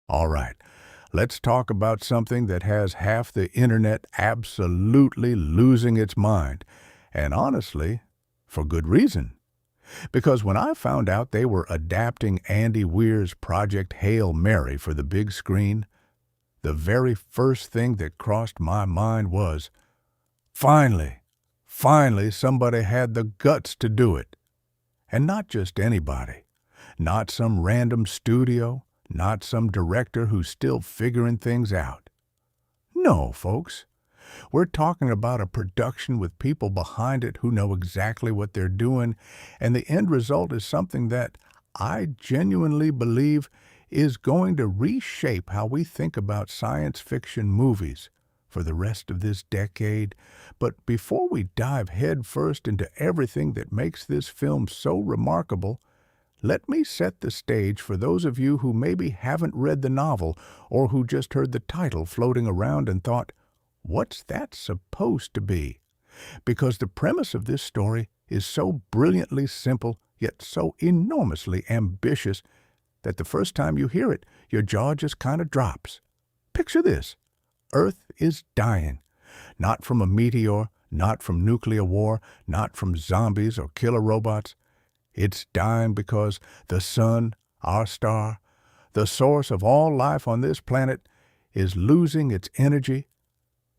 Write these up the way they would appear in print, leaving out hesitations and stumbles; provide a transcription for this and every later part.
All right, let's talk about something that has half the internet absolutely losing its mind. And honestly, for good reason. Because when I found out they were adapting Andy Weir's Project Hail Mary for the big screen, the very first thing that crossed my mind was, finally, finally somebody had the guts to do it. And not just anybody. Not some random studio, not some director who's still figuring things out. No, folks. We're talking about a production with people behind it who know exactly what they're doing, and the end result is something that I genuinely believe is going to reshape how we think about science fiction movies for the rest of this decade. But before we dive headfirst into everything that makes this film so remarkable, let me set the stage for those of you who maybe haven't read the novel or who just heard the title floating around and thought, what's that supposed to be? Because the premise of this story is so brilliantly simple, yet so enormously ambitious, that the first time you hear it, your jaw just kind of drops. Picture this. Earth is dying. Not from a meteor, not from nuclear war, not from zombies or killer robots. It's dying because the sun, our star, the source of all life on this planet, is losing its energy.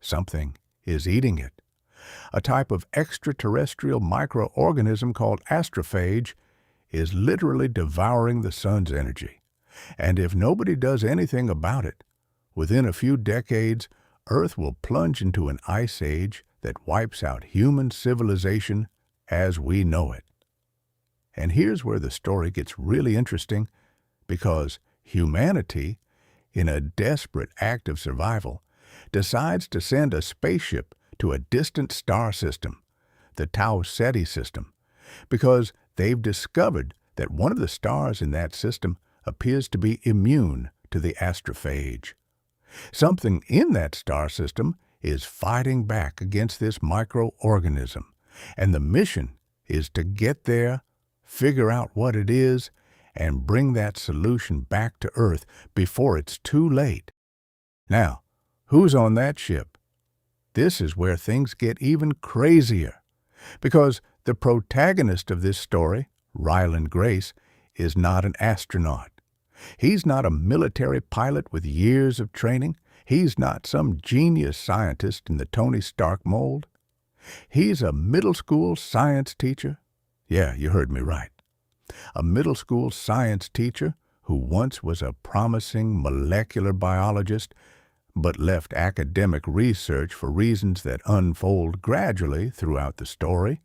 Something is eating it. A type of extraterrestrial microorganism called astrophage is literally devouring the sun's energy. And if nobody does anything about it, within a few decades, Earth will plunge into an ice age that wipes out human civilization as we know it. And here's where the story gets really interesting, because humanity, in a desperate act of survival, decides to send a spaceship to a distant star system, the Tau Ceti system, because they've discovered that one of the stars in that system appears to be immune to the astrophage. Something in that star system is fighting back against this microorganism, and the mission is to get there, figure out what it is, and bring that solution back to Earth before it's too late. Now, who's on that ship? This is where things get even crazier, because the protagonist of this story, Ryland Grace, is not an astronaut. He's not a military pilot with years of training. He's not some genius scientist in the Tony Stark mold. He's a middle school science teacher. Yeah, you heard me right. A middle school science teacher who once was a promising molecular biologist, but left academic research for reasons that unfold gradually throughout the story.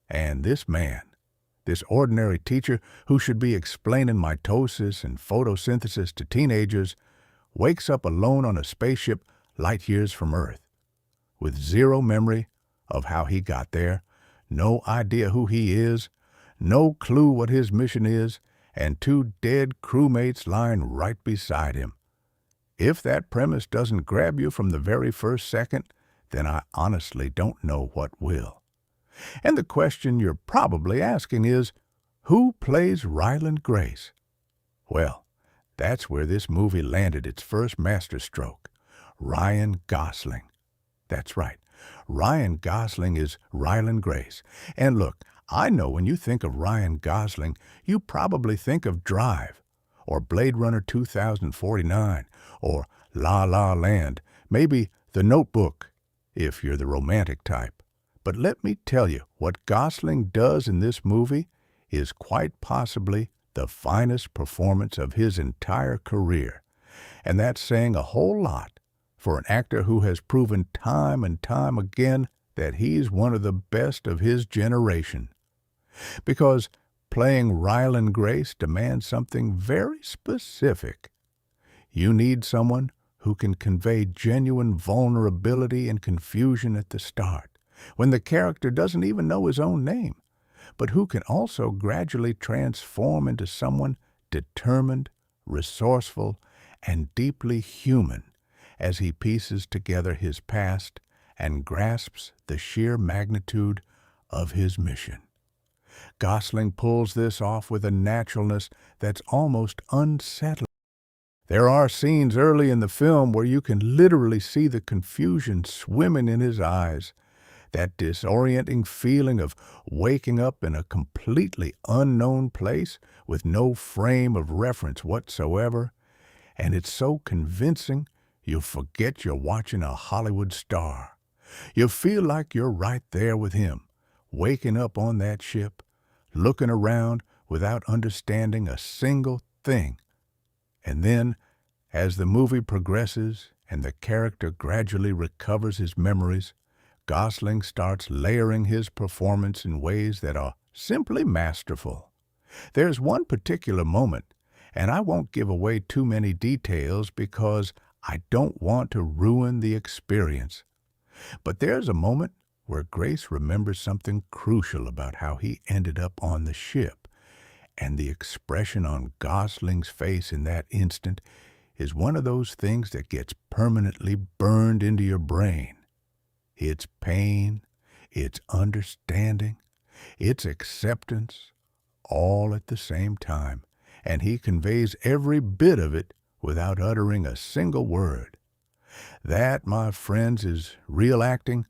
And this man, this ordinary teacher who should be explaining mitosis and photosynthesis to teenagers, wakes up alone on a spaceship light years from Earth, with zero memory of how he got there, no idea who he is, no clue what his mission is, and two dead crewmates lying right beside him. If that premise doesn't grab you from the very first second, then I honestly don't know what will. And the question you're probably asking is, who plays Ryland Grace? Well, that's where this movie landed its first masterstroke. Ryan Gosling. That's right. Ryan Gosling is Ryland Grace. And look, I know when you think of Ryan Gosling, you probably think of Drive, or Blade Runner 2049, or La La Land, maybe The Notebook, if you're the romantic type. But let me tell you, what Gosling does in this movie is quite possibly the finest performance of his entire career. And that's saying a whole lot for an actor who has proven time and time again that he's one of the best of his generation. Because playing Ryland Grace demands something very specific. You need someone who can convey genuine vulnerability and confusion at the start, when the character doesn't even know his own name, but who can also gradually transform into someone determined, resourceful, and deeply human as he pieces together his past and grasps the sheer magnitude of his mission. Gosling pulls this off with a naturalness that's almost unsettling. There are scenes early in the film where you can literally see the confusion swimming in his eyes, that disorienting feeling of waking up in a completely unknown place with no frame of reference whatsoever, and it's so convincing you'll forget you're watching a Hollywood star. You feel like you're right there with him, waking up on that ship, looking around without understanding a single thing. And then, as the movie progresses and the character gradually recovers his memories, Gosling starts layering his performance in ways that are simply masterful. There's one particular moment, and I won't give away too many details because I don't want to ruin the experience. But there's a moment where Grace remembers something crucial about how he ended up on the ship, and the expression on Gosling's face in that instant is one of those things that gets permanently burned into your brain. It's pain, it's understanding, it's acceptance, all at the same time, and he conveys every bit of it without uttering a single word. That, my friends, is real acting,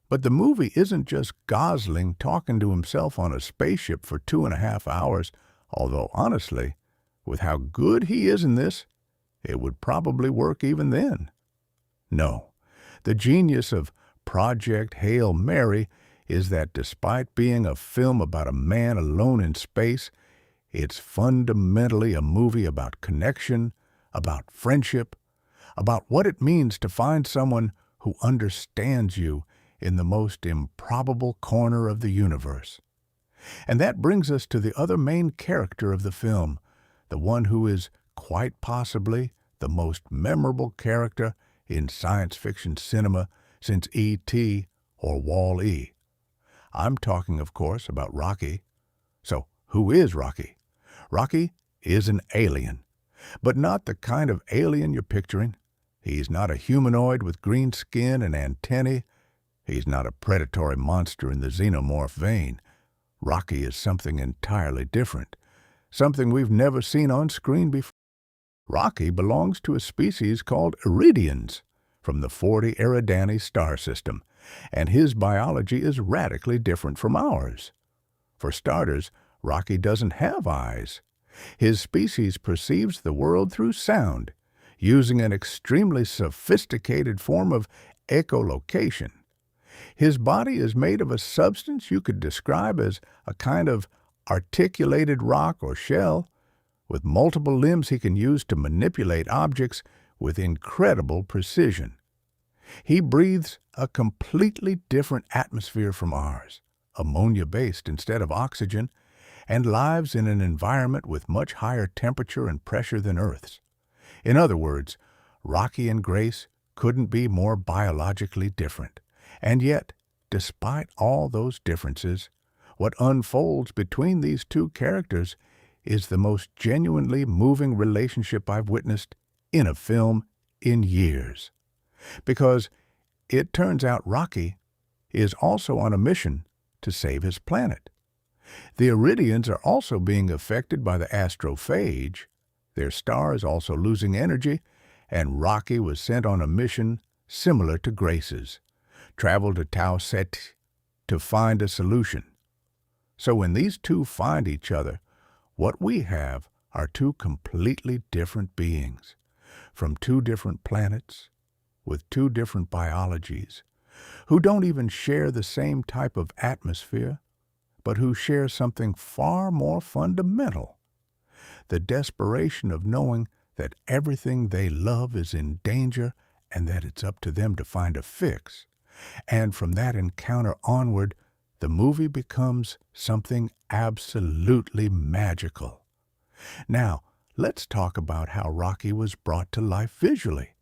but the movie isn't just Gosling talking to himself on a spaceship for 2.5 hours, although honestly, with how good he is in this, it would probably work even then. No, the genius of Project Hail Mary is that despite being a film about a man alone in space, it's fundamentally a movie about connection, about friendship, about what it means to find someone who understands you in the most improbable corner of the universe. And that brings us to the other main character of the film, the one who is quite possibly the most memorable character in science fiction cinema since E.T. or Wall-E. I'm talking, of course, about Rocky. So, who is Rocky? Rocky is an alien, but not the kind of alien you're picturing. He's not a humanoid with green skin and antennae. He's not a predatory monster in the xenomorph vein. Rocky is something entirely different, something we've never seen on screen before. Rocky belongs to a species called Iridians from the 40 Eridani star system, and his biology is radically different from ours. For starters, Rocky doesn't have eyes. His species perceives the world through sound, using an extremely sophisticated form of echolocation. His body is made of a substance you could describe as a kind of articulated rock or shell. With multiple limbs he can use to manipulate objects with incredible precision. He breathes a completely different atmosphere from ours, ammonia-based instead of oxygen, and lives in an environment with much higher temperature and pressure than Earth's. In other words, Rocky and Grace couldn't be more biologically different. And yet, despite all those differences, what unfolds between these two characters is the most genuinely moving relationship I've witnessed in a film in years. Because it turns out Rocky is also on a mission to save his planet. The Iridians are also being affected by the Astrophage. Their star is also losing energy, and Rocky was sent on a mission similar to Grace's. Travel to Tau Ceti to find a solution. So when these two find each other, what we have are two completely different beings, from two different planets, with two different biologies, who don't even share the same type of atmosphere, but who share something far more fundamental: the desperation of knowing that everything they love is in danger and that it's up to them to find a fix. And from that encounter onward, the movie becomes something absolutely magical. Now, let's talk about how Rocky was brought to life visually,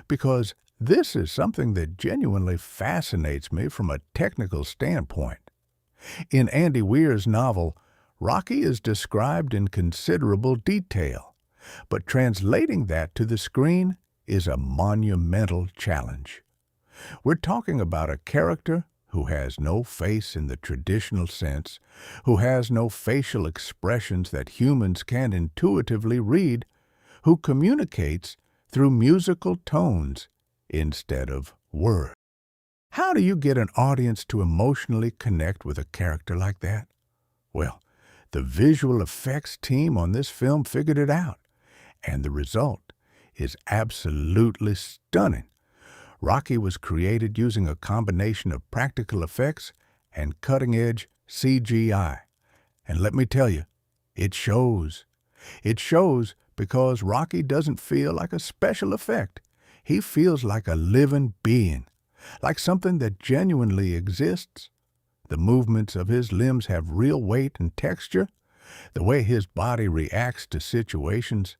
because this is something that genuinely fascinates me from a technical standpoint. In Andy Weir's novel, Rocky is described in considerable detail, but translating that to the screen is a monumental challenge. We're talking about a character who has no face in the traditional sense, who has no facial expressions that humans can intuitively read, who communicates through musical tones instead of words. How do you get an audience to emotionally connect with a character like that? Well, the visual effects team on this film figured it out, and the result is absolutely stunning. Rocky was created using a combination of practical effects and cutting-edge CGI. And let me tell you, it shows. It shows because Rocky doesn't feel like a special effect. He feels like a living being, like something that genuinely exists. The movements of his limbs have real weight and texture, the way his body reacts to situations,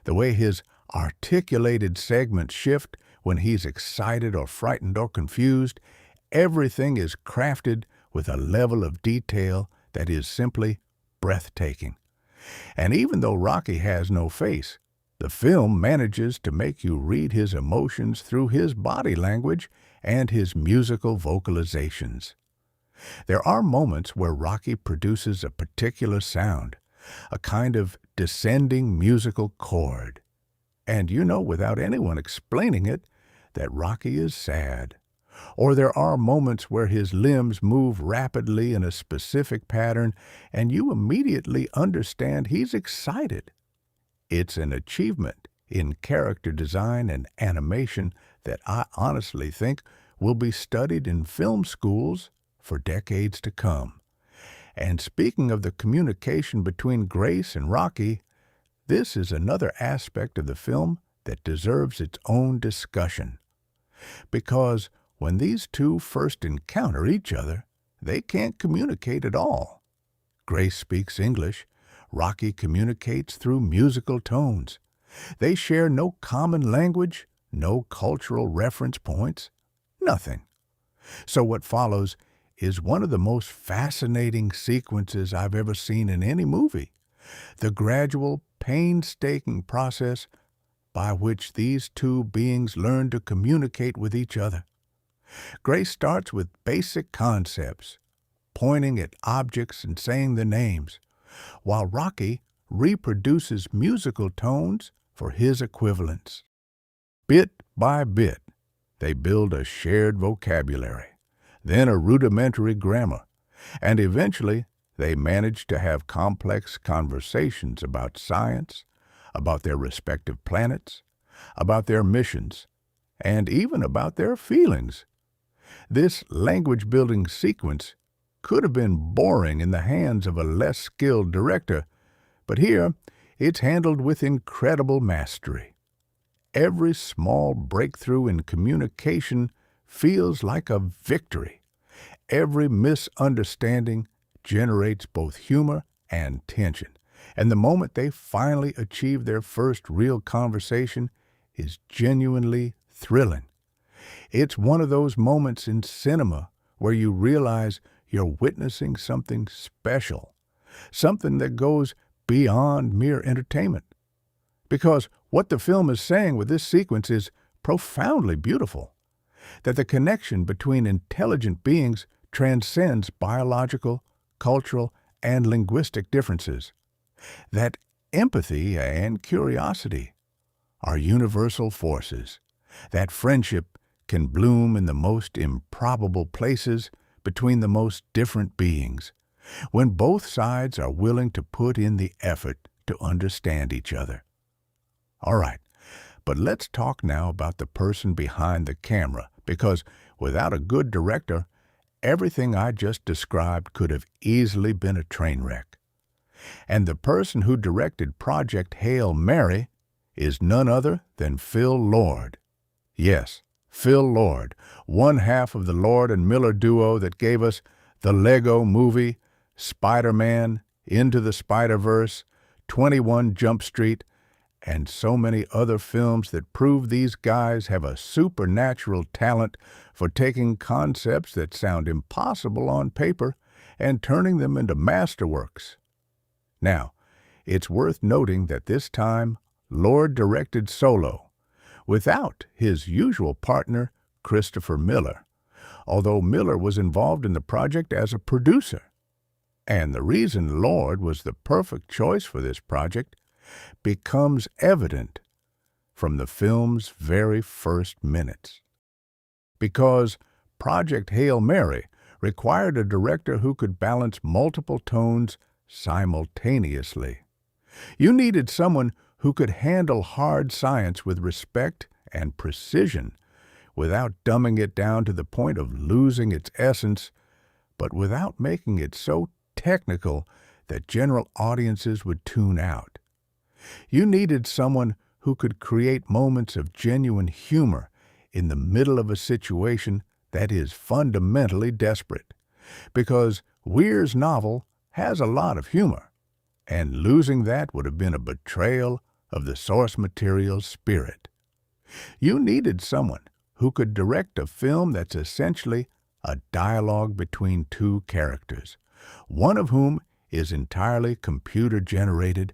the way his articulated segments shift when he's excited or frightened or confused. Everything is crafted with a level of detail that is simply breathtaking. And even though Rocky has no face, the film manages to make you read his emotions through his body language and his musical vocalizations. There are moments where Rocky produces a particular sound, a kind of descending musical chord. And you know without anyone explaining it that Rocky is sad. Or there are moments where his limbs move rapidly in a specific pattern and you immediately understand he's excited. It's an achievement in character design and animation that I honestly think will be studied in film schools for decades to come. And speaking of the communication between Grace and Rocky, this is another aspect of the film that deserves its own discussion. Because when these two first encounter each other, they can't communicate at all. Grace speaks English. Rocky communicates through musical tones. They share no common language, no cultural reference points, nothing. So what follows is one of the most fascinating sequences I've ever seen in any movie. The gradual, painstaking process by which these two beings learn to communicate with each other. Grace starts with basic concepts, pointing at objects and saying their names, while Rocky reproduces musical tones for his equivalents. Bit by bit, they build a shared vocabulary, then a rudimentary grammar, and eventually they manage to have complex conversations about science, about their respective planets, about their missions, and even about their feelings. This language-building sequence could have been boring in the hands of a less skilled director, but here it's handled with incredible mastery. Every small breakthrough in communication feels like a victory. Every misunderstanding generates both humor and tension, and the moment they finally achieve their first real conversation is genuinely thrilling. It's one of those moments in cinema where you realize you're witnessing something special, something that goes beyond mere entertainment. Because what the film is saying with this sequence is profoundly beautiful, that the connection between intelligent beings transcends biological, cultural, and linguistic differences, that empathy and curiosity are universal forces, that friendship can bloom in the most improbable places between the most different beings, when both sides are willing to put in the effort to understand each other. All right, but let's talk now about the person behind the camera, because without a good director, everything I just described could have easily been a train wreck. And the person who directed Project Hail Mary is none other than Phil Lord. Yes, Phil Lord, one half of the Lord and Miller duo that gave us the Lego Movie, Spider-Man, Into the Spider-Verse, 21 Jump Street, and so many other films that prove these guys have a supernatural talent for taking concepts that sound impossible on paper and turning them into masterworks. Now, it's worth noting that this time Lord directed solo, without his usual partner, Christopher Miller, although Miller was involved in the project as a producer. And the reason Lord was the perfect choice for this project becomes evident from the film's very first minutes. Because Project Hail Mary required a director who could balance multiple tones simultaneously. You needed someone who could handle hard science with respect and precision, without dumbing it down to the point of losing its essence, but without making it so technical that general audiences would tune out. You needed someone who could create moments of genuine humor in the middle of a situation that is fundamentally desperate, because Weir's novel has a lot of humor, and losing that would have been a betrayal of the source material's spirit. You needed someone who could direct a film that's essentially a dialogue between two characters, one of whom is entirely computer-generated,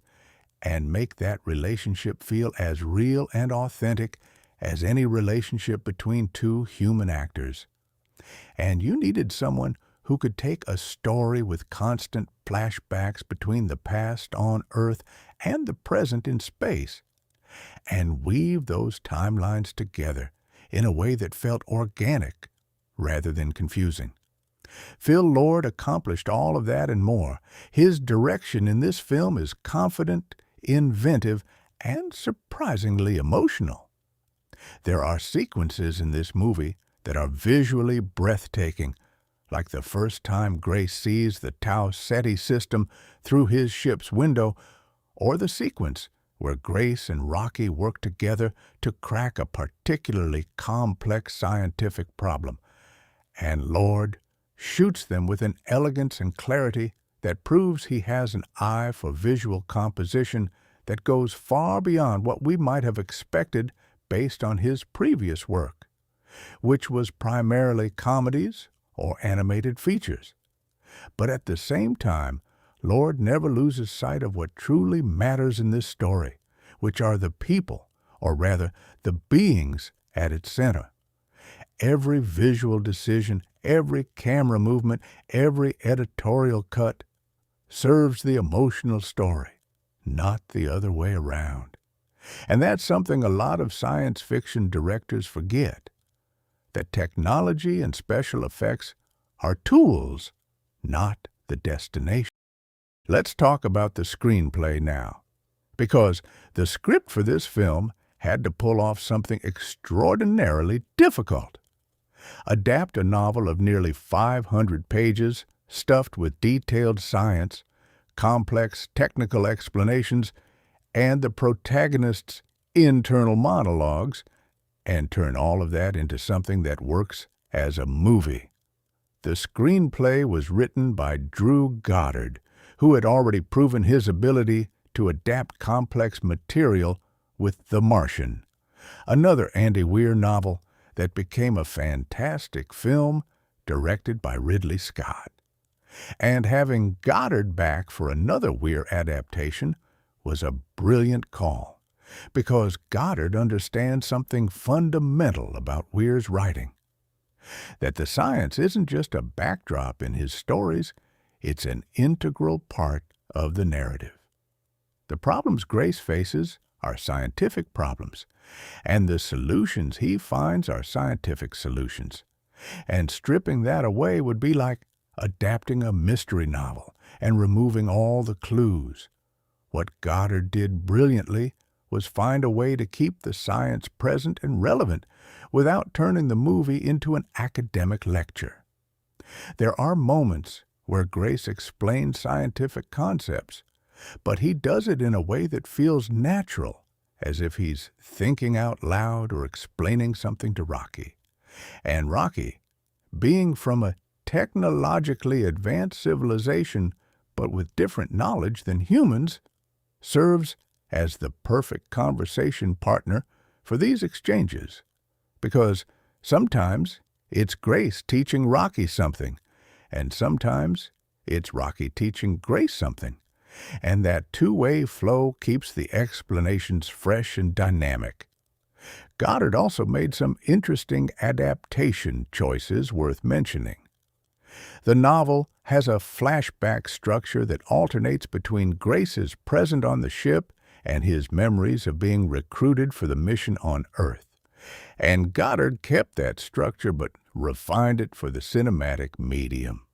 and make that relationship feel as real and authentic as any relationship between two human actors. And you needed someone who could take a story with constant flashbacks between the past on Earth and the present in space, and weave those timelines together in a way that felt organic rather than confusing. Phil Lord accomplished all of that and more. His direction in this film is confident, inventive, and surprisingly emotional. There are sequences in this movie that are visually breathtaking, like the first time Grace sees the Tau Ceti system through his ship's window, or the sequence where Grace and Rocky work together to crack a particularly complex scientific problem, and Lord shoots them with an elegance and clarity that proves he has an eye for visual composition that goes far beyond what we might have expected based on his previous work, which was primarily comedies or animated features. But at the same time, Lord never loses sight of what truly matters in this story, which are the people, or rather, the beings at its center. Every visual decision, every camera movement, every editorial cut serves the emotional story, not the other way around. And that's something a lot of science fiction directors forget, that technology and special effects are tools, not the destination. Let's talk about the screenplay now, because the script for this film had to pull off something extraordinarily difficult. Adapt a novel of nearly 500 pages, stuffed with detailed science, complex technical explanations, and the protagonist's internal monologues, and turn all of that into something that works as a movie. The screenplay was written by Drew Goddard, who had already proven his ability to adapt complex material with The Martian, another Andy Weir novel that became a fantastic film directed by Ridley Scott. And having Goddard back for another Weir adaptation was a brilliant call, because Goddard understands something fundamental about Weir's writing, that the science isn't just a backdrop in his stories, it's an integral part of the narrative. The problems Grace faces are scientific problems, and the solutions he finds are scientific solutions. And stripping that away would be like adapting a mystery novel and removing all the clues. What Goddard did brilliantly was find a way to keep the science present and relevant without turning the movie into an academic lecture. There are moments where Grace explains scientific concepts, but he does it in a way that feels natural, as if he's thinking out loud or explaining something to Rocky. And Rocky, being from a technologically advanced civilization but with different knowledge than humans, serves as the perfect conversation partner for these exchanges, because sometimes it's Grace teaching Rocky something, and sometimes it's Rocky teaching Grace something, and that two-way flow keeps the explanations fresh and dynamic. Goddard also made some interesting adaptation choices worth mentioning. The novel has a flashback structure that alternates between Grace's present on the ship and his memories of being recruited for the mission on Earth. And Goddard kept that structure but refined it for the cinematic medium.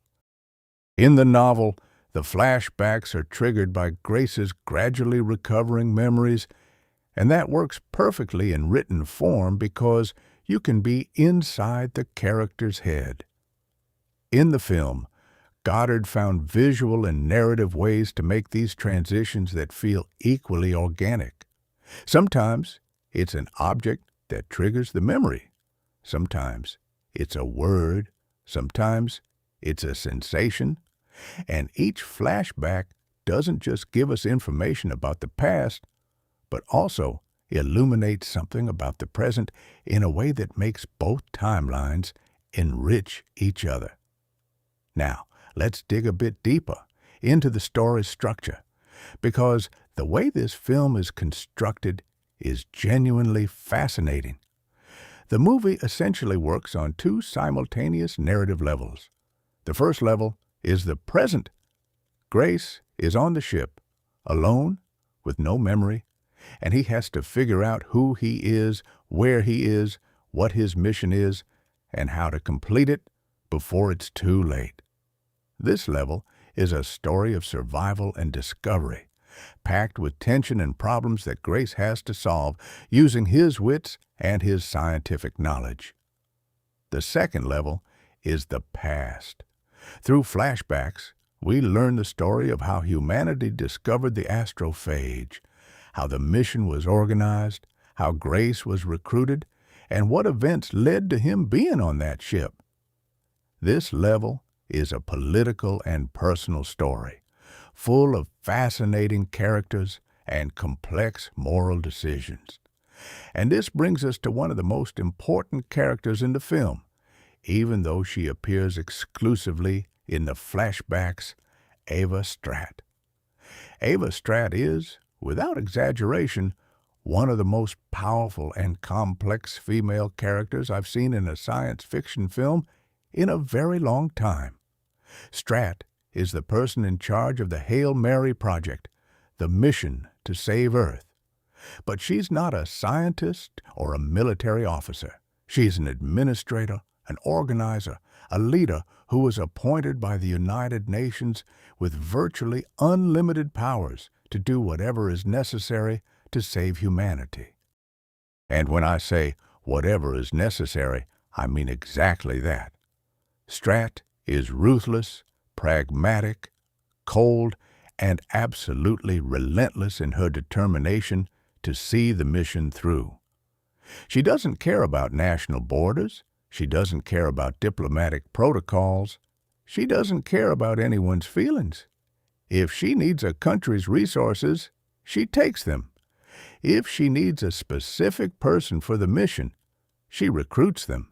In the novel, the flashbacks are triggered by Grace's gradually recovering memories, and that works perfectly in written form because you can be inside the character's head. In the film, Goddard found visual and narrative ways to make these transitions that feel equally organic. Sometimes it's an object that triggers the memory. Sometimes it's a word. Sometimes it's a sensation. And each flashback doesn't just give us information about the past, but also illuminates something about the present in a way that makes both timelines enrich each other. Now, let's dig a bit deeper into the story's structure, because the way this film is constructed is genuinely fascinating. The movie essentially works on two simultaneous narrative levels. The first level is the present. Grace is on the ship, alone, with no memory, and he has to figure out who he is, where he is, what his mission is, and how to complete it before it's too late. This level is a story of survival and discovery, packed with tension and problems that Grace has to solve using his wits and his scientific knowledge. The second level is the past. Through flashbacks, we learn the story of how humanity discovered the astrophage, how the mission was organized, how Grace was recruited, and what events led to him being on that ship. This level is a political and personal story, full of fascinating characters and complex moral decisions. And this brings us to one of the most important characters in the film, even though she appears exclusively in the flashbacks, Ava Stratt. Ava Stratt is, without exaggeration, one of the most powerful and complex female characters I've seen in a science fiction film in a very long time. Stratt is the person in charge of the Hail Mary Project, the mission to save Earth. But she's not a scientist or a military officer. She's an administrator, an organizer, a leader who was appointed by the United Nations with virtually unlimited powers to do whatever is necessary to save humanity. And when I say whatever is necessary, I mean exactly that. Stratt is ruthless, pragmatic, cold, and absolutely relentless in her determination to see the mission through. She doesn't care about national borders. She doesn't care about diplomatic protocols. She doesn't care about anyone's feelings. If she needs a country's resources, she takes them. If she needs a specific person for the mission, she recruits them.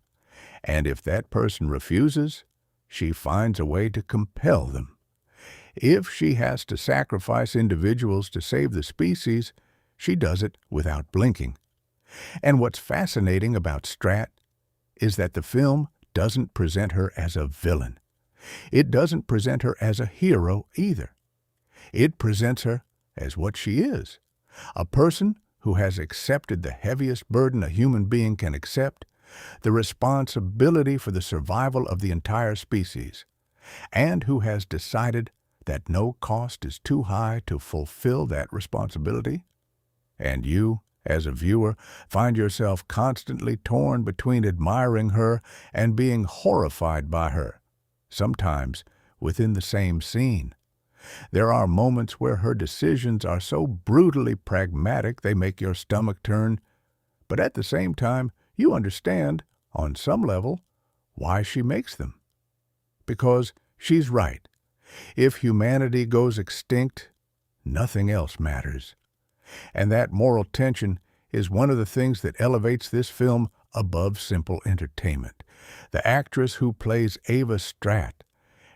And if that person refuses, she finds a way to compel them. If she has to sacrifice individuals to save the species, she does it without blinking. And what's fascinating about Stratt is that the film doesn't present her as a villain. It doesn't present her as a hero either. It presents her as what she is, a person who has accepted the heaviest burden a human being can accept, the responsibility for the survival of the entire species, and who has decided that no cost is too high to fulfill that responsibility. And you, as a viewer, find yourself constantly torn between admiring her and being horrified by her, sometimes within the same scene. There are moments where her decisions are so brutally pragmatic they make your stomach turn, but at the same time, you understand, on some level, why she makes them. Because she's right. If humanity goes extinct, nothing else matters. And that moral tension is one of the things that elevates this film above simple entertainment. The actress who plays Ava Stratt,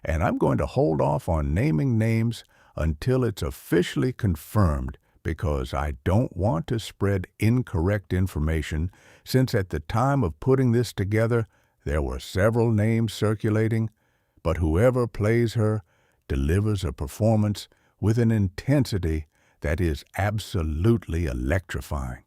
and I'm going to hold off on naming names until it's officially confirmed because I don't want to spread incorrect information, since at the time of putting this together there were several names circulating, but whoever plays her delivers a performance with an intensity that is absolutely electrifying.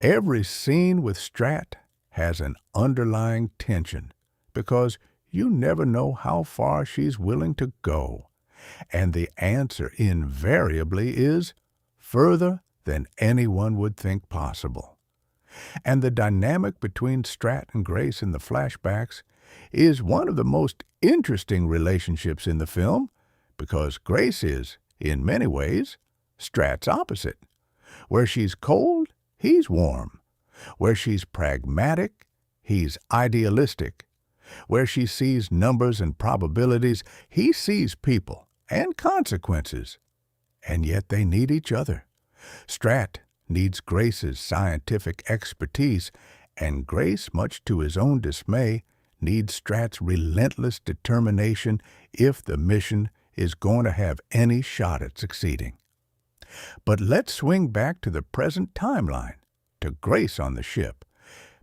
Every scene with Strat has an underlying tension because you never know how far she's willing to go, and the answer invariably is further than anyone would think possible. And the dynamic between Strat and Grace in the flashbacks is one of the most interesting relationships in the film because Grace is, in many ways, Strat's opposite. Where she's cold, he's warm. Where she's pragmatic, he's idealistic. Where she sees numbers and probabilities, he sees people and consequences. And yet they need each other. Strat needs Grace's scientific expertise, and Grace, much to his own dismay, needs Strat's relentless determination if the mission is going to have any shot at succeeding. But let's swing back to the present timeline, to Grace on the ship,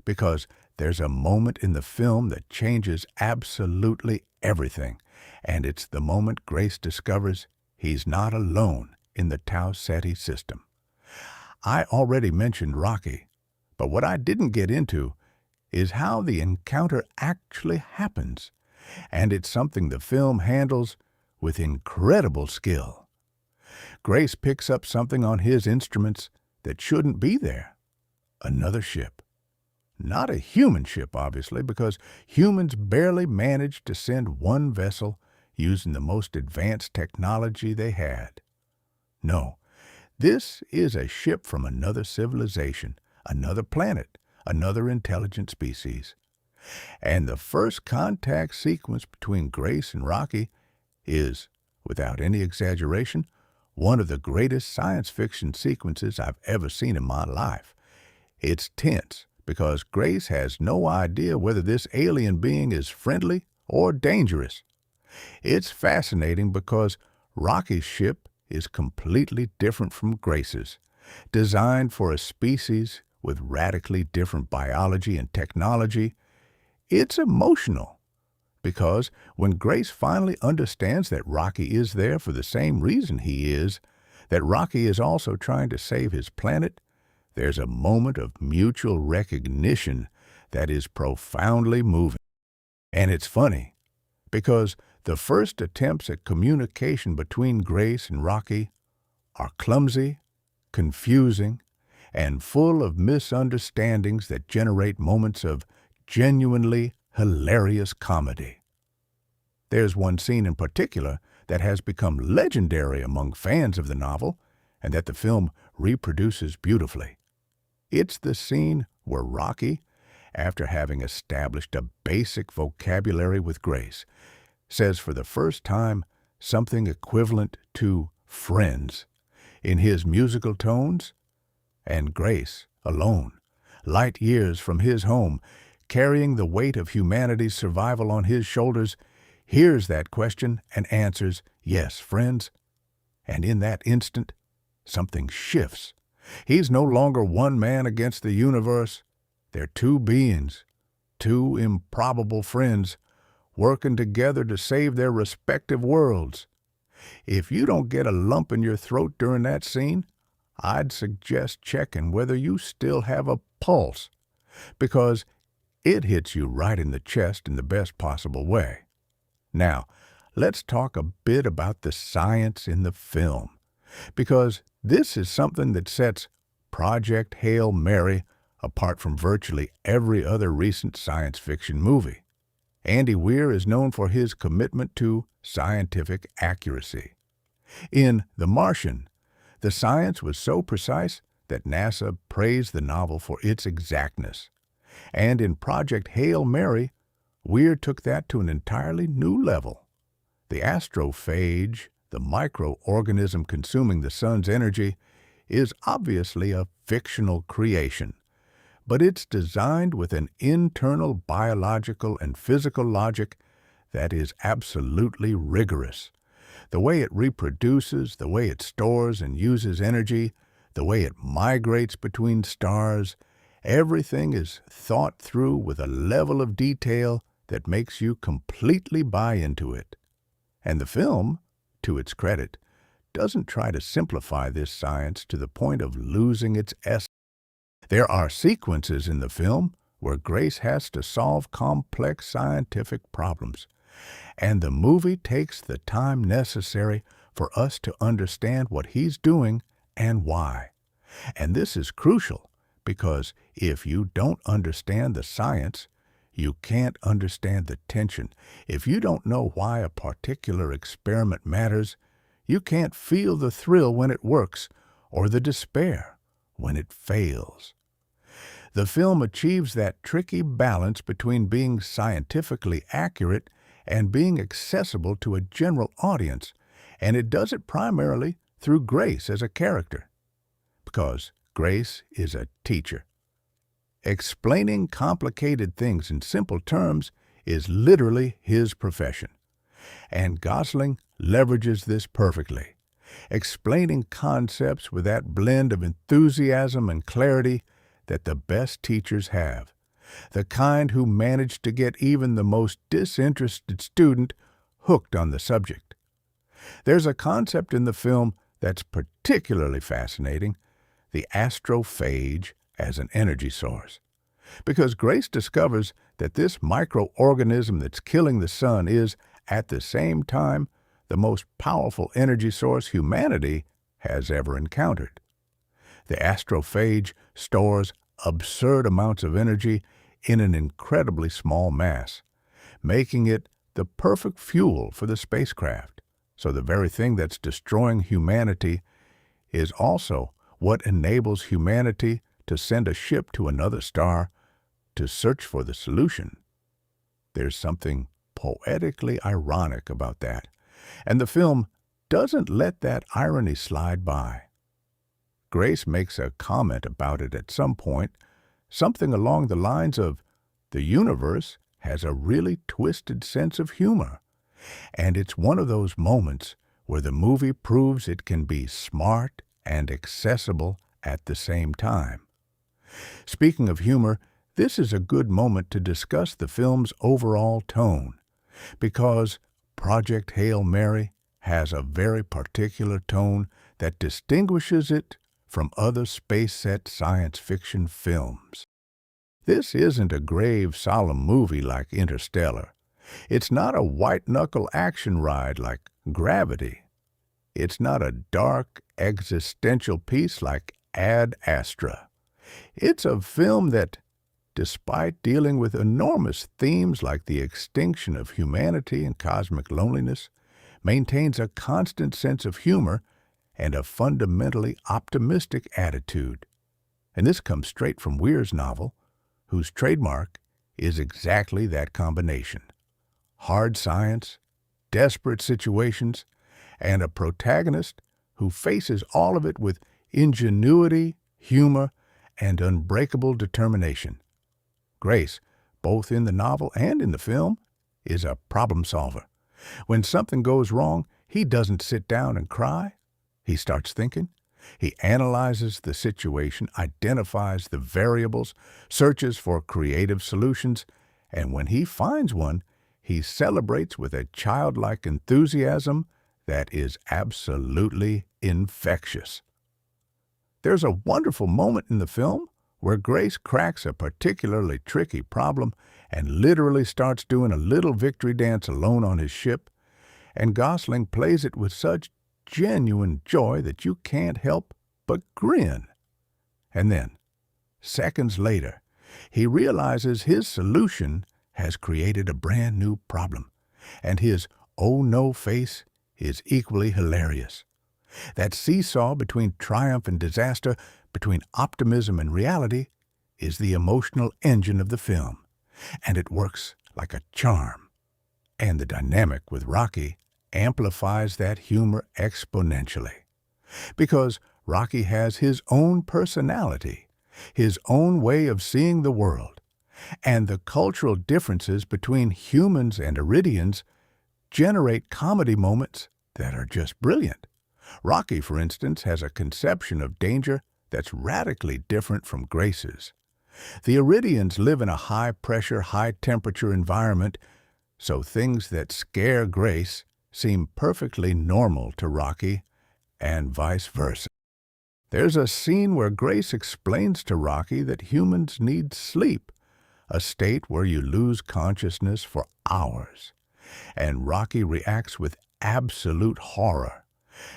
because there's a moment in the film that changes absolutely everything, and it's the moment Grace discovers he's not alone in the Tau Ceti system. I already mentioned Rocky, but what I didn't get into is how the encounter actually happens, and it's something the film handles with incredible skill. Grace picks up something on his instruments that shouldn't be there. Another ship. Not a human ship, obviously, because humans barely managed to send one vessel using the most advanced technology they had. No, this is a ship from another civilization, another planet, another intelligent species. And the first contact sequence between Grace and Rocky is, without any exaggeration, one of the greatest science fiction sequences I've ever seen in my life. It's tense because Grace has no idea whether this alien being is friendly or dangerous. It's fascinating because Rocky's ship is completely different from Grace's, designed for a species with radically different biology and technology. It's emotional because when Grace finally understands that Rocky is there for the same reason he is, that Rocky is also trying to save his planet, there's a moment of mutual recognition that is profoundly moving. And it's funny because the first attempts at communication between Grace and Rocky are clumsy, confusing, and full of misunderstandings that generate moments of genuinely hilarious comedy. There's one scene in particular that has become legendary among fans of the novel and that the film reproduces beautifully. It's the scene where Rocky, after having established a basic vocabulary with Grace, says for the first time something equivalent to friends in his musical tones, and Grace, alone, light years from his home, carrying the weight of humanity's survival on his shoulders, hears that question and answers, "Yes, friends." And in that instant, something shifts. He's no longer one man against the universe. They're two beings, two improbable friends, working together to save their respective worlds. If you don't get a lump in your throat during that scene, I'd suggest checking whether you still have a pulse, because it hits you right in the chest in the best possible way. Now, let's talk a bit about the science in the film, because this is something that sets Project Hail Mary apart from virtually every other recent science fiction movie. Andy Weir is known for his commitment to scientific accuracy. In The Martian, the science was so precise that NASA praised the novel for its exactness. And in Project Hail Mary, Weir took that to an entirely new level. The astrophage, the microorganism consuming the sun's energy, is obviously a fictional creation, but it's designed with an internal biological and physical logic that is absolutely rigorous. The way it reproduces, the way it stores and uses energy, the way it migrates between stars, everything is thought through with a level of detail that makes you completely buy into it. And the film, to its credit, doesn't try to simplify this science to the point of losing its essence. There are sequences in the film where Grace has to solve complex scientific problems, and the movie takes the time necessary for us to understand what he's doing and why. And this is crucial because if you don't understand the science, you can't understand the tension. If you don't know why a particular experiment matters, you can't feel the thrill when it works or the despair when it fails. The film achieves that tricky balance between being scientifically accurate and being accessible to a general audience, and it does it primarily through Grace as a character, because Grace is a teacher. Explaining complicated things in simple terms is literally his profession, and Gosling leverages this perfectly, explaining concepts with that blend of enthusiasm and clarity that the best teachers have, the kind who manage to get even the most disinterested student hooked on the subject. There's a concept in the film that's particularly fascinating, the astrophage as an energy source, because Grace discovers that this microorganism that's killing the sun is, at the same time, the most powerful energy source humanity has ever encountered. The astrophage stores absurd amounts of energy in an incredibly small mass, making it the perfect fuel for the spacecraft. So the very thing that's destroying humanity is also what enables humanity to send a ship to another star to search for the solution. There's something poetically ironic about that, and the film doesn't let that irony slide by. Grace makes a comment about it at some point, something along the lines of, "The universe has a really twisted sense of humor," and it's one of those moments where the movie proves it can be smart and accessible at the same time. Speaking of humor, this is a good moment to discuss the film's overall tone, because Project Hail Mary has a very particular tone that distinguishes it from other space-set science fiction films. This isn't a grave, solemn movie like Interstellar. It's not a white-knuckle action ride like Gravity. It's not a dark, existential piece like Ad Astra. It's a film that, despite dealing with enormous themes like the extinction of humanity and cosmic loneliness, maintains a constant sense of humor and a fundamentally optimistic attitude. And this comes straight from Weir's novel, whose trademark is exactly that combination: hard science, desperate situations, and a protagonist who faces all of it with ingenuity, humor, and unbreakable determination. Grace, both in the novel and in the film, is a problem solver. When something goes wrong, he doesn't sit down and cry. He starts thinking. He analyzes the situation, identifies the variables, searches for creative solutions, and when he finds one, he celebrates with a childlike enthusiasm that is absolutely infectious. There's a wonderful moment in the film where Grace cracks a particularly tricky problem and literally starts doing a little victory dance alone on his ship, and Gosling plays it with such genuine joy that you can't help but grin. And then, seconds later, he realizes his solution has created a brand new problem, and his "oh no" face is equally hilarious. That seesaw between triumph and disaster, between optimism and reality, is the emotional engine of the film, and it works like a charm. And the dynamic with Rocky amplifies that humor exponentially, because Rocky has his own personality, his own way of seeing the world, and the cultural differences between humans and Iridians generate comedy moments that are just brilliant. Rocky, for instance, has a conception of danger that's radically different from Grace's. The Iridians live in a high-pressure, high-temperature environment, so things that scare Grace seem perfectly normal to Rocky, and vice versa. There's a scene where Grace explains to Rocky that humans need sleep, a state where you lose consciousness for hours. And Rocky reacts with absolute horror,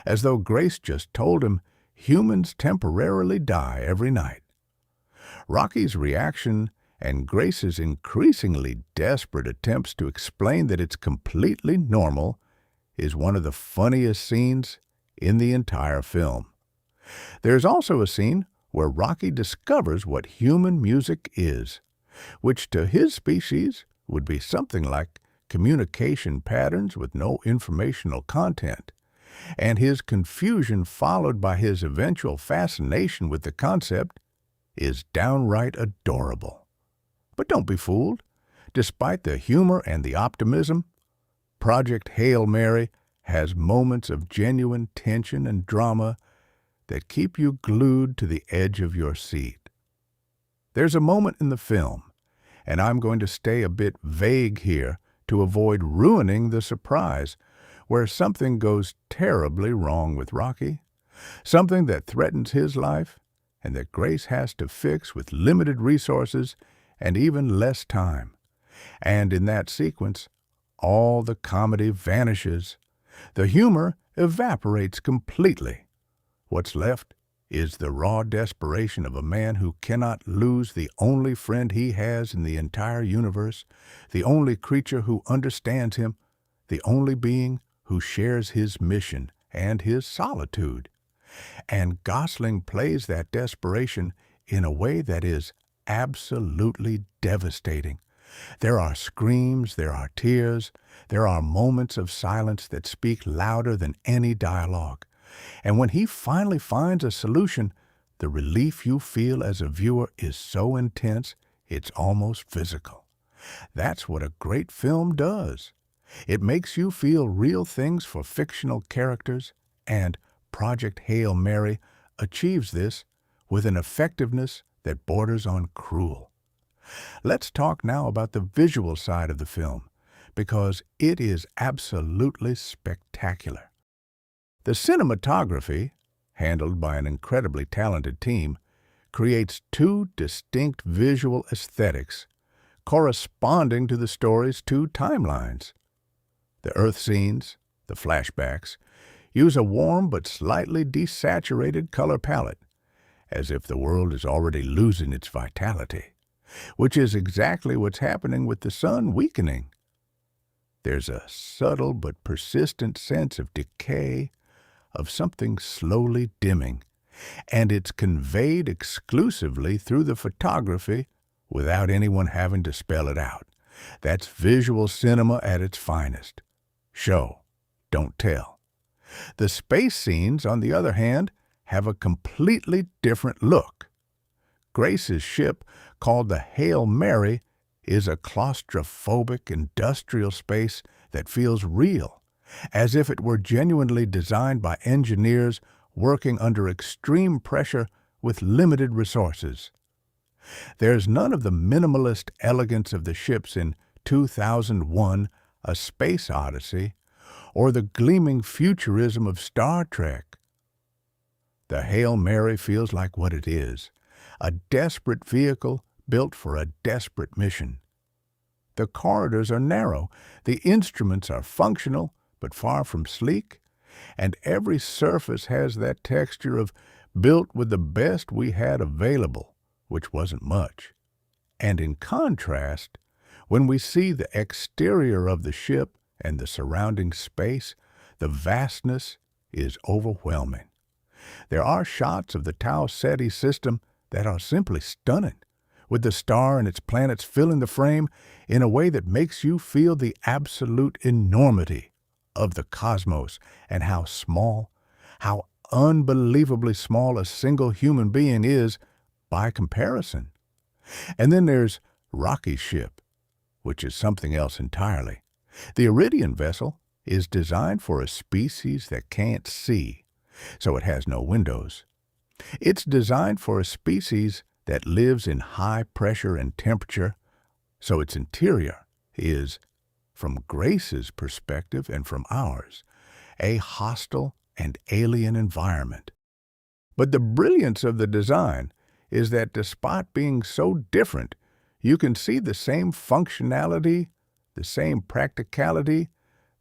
as though Grace just told him humans temporarily die every night. Rocky's reaction and Grace's increasingly desperate attempts to explain that it's completely normal is one of the funniest scenes in the entire film. There's also a scene where Rocky discovers what human music is, which to his species would be something like communication patterns with no informational content, and his confusion followed by his eventual fascination with the concept is downright adorable. But don't be fooled. Despite the humor and the optimism, Project Hail Mary has moments of genuine tension and drama that keep you glued to the edge of your seat. There's a moment in the film, and I'm going to stay a bit vague here to avoid ruining the surprise, where something goes terribly wrong with Rocky, something that threatens his life and that Grace has to fix with limited resources and even less time. And in that sequence, all the comedy vanishes. The humor evaporates completely. What's left is the raw desperation of a man who cannot lose the only friend he has in the entire universe, the only creature who understands him, the only being who shares his mission and his solitude. And Gosling plays that desperation in a way that is absolutely devastating. There are screams, there are tears, there are moments of silence that speak louder than any dialogue. And when he finally finds a solution, the relief you feel as a viewer is so intense, it's almost physical. That's what a great film does. It makes you feel real things for fictional characters, and Project Hail Mary achieves this with an effectiveness that borders on cruel. Let's talk now about the visual side of the film, because it is absolutely spectacular. The cinematography, handled by an incredibly talented team, creates two distinct visual aesthetics corresponding to the story's two timelines. The Earth scenes, the flashbacks, use a warm but slightly desaturated color palette, as if the world is already losing its vitality, which is exactly what's happening with the sun weakening. There's a subtle but persistent sense of decay, of something slowly dimming, and it's conveyed exclusively through the photography without anyone having to spell it out. That's visual cinema at its finest. Show, don't tell. The space scenes, on the other hand, have a completely different look. Grace's ship, called the Hail Mary, is a claustrophobic industrial space that feels real, as if it were genuinely designed by engineers working under extreme pressure with limited resources. There's none of the minimalist elegance of the ships in 2001, A Space Odyssey, or the gleaming futurism of Star Trek. The Hail Mary feels like what it is, a desperate vehicle built for a desperate mission. The corridors are narrow, the instruments are functional, but far from sleek, and every surface has that texture of built with the best we had available, which wasn't much. And in contrast, when we see the exterior of the ship and the surrounding space, the vastness is overwhelming. There are shots of the Tau Ceti system that are simply stunning, with the star and its planets filling the frame in a way that makes you feel the absolute enormity of the cosmos and how small, how unbelievably small a single human being is by comparison. And then there's Rocky's ship, which is something else entirely. The Iridian vessel is designed for a species that can't see, so it has no windows. It's designed for a species that lives in high pressure and temperature, so its interior is, from Grace's perspective and from ours, a hostile and alien environment. But the brilliance of the design is that despite being so different, you can see the same functionality, the same practicality,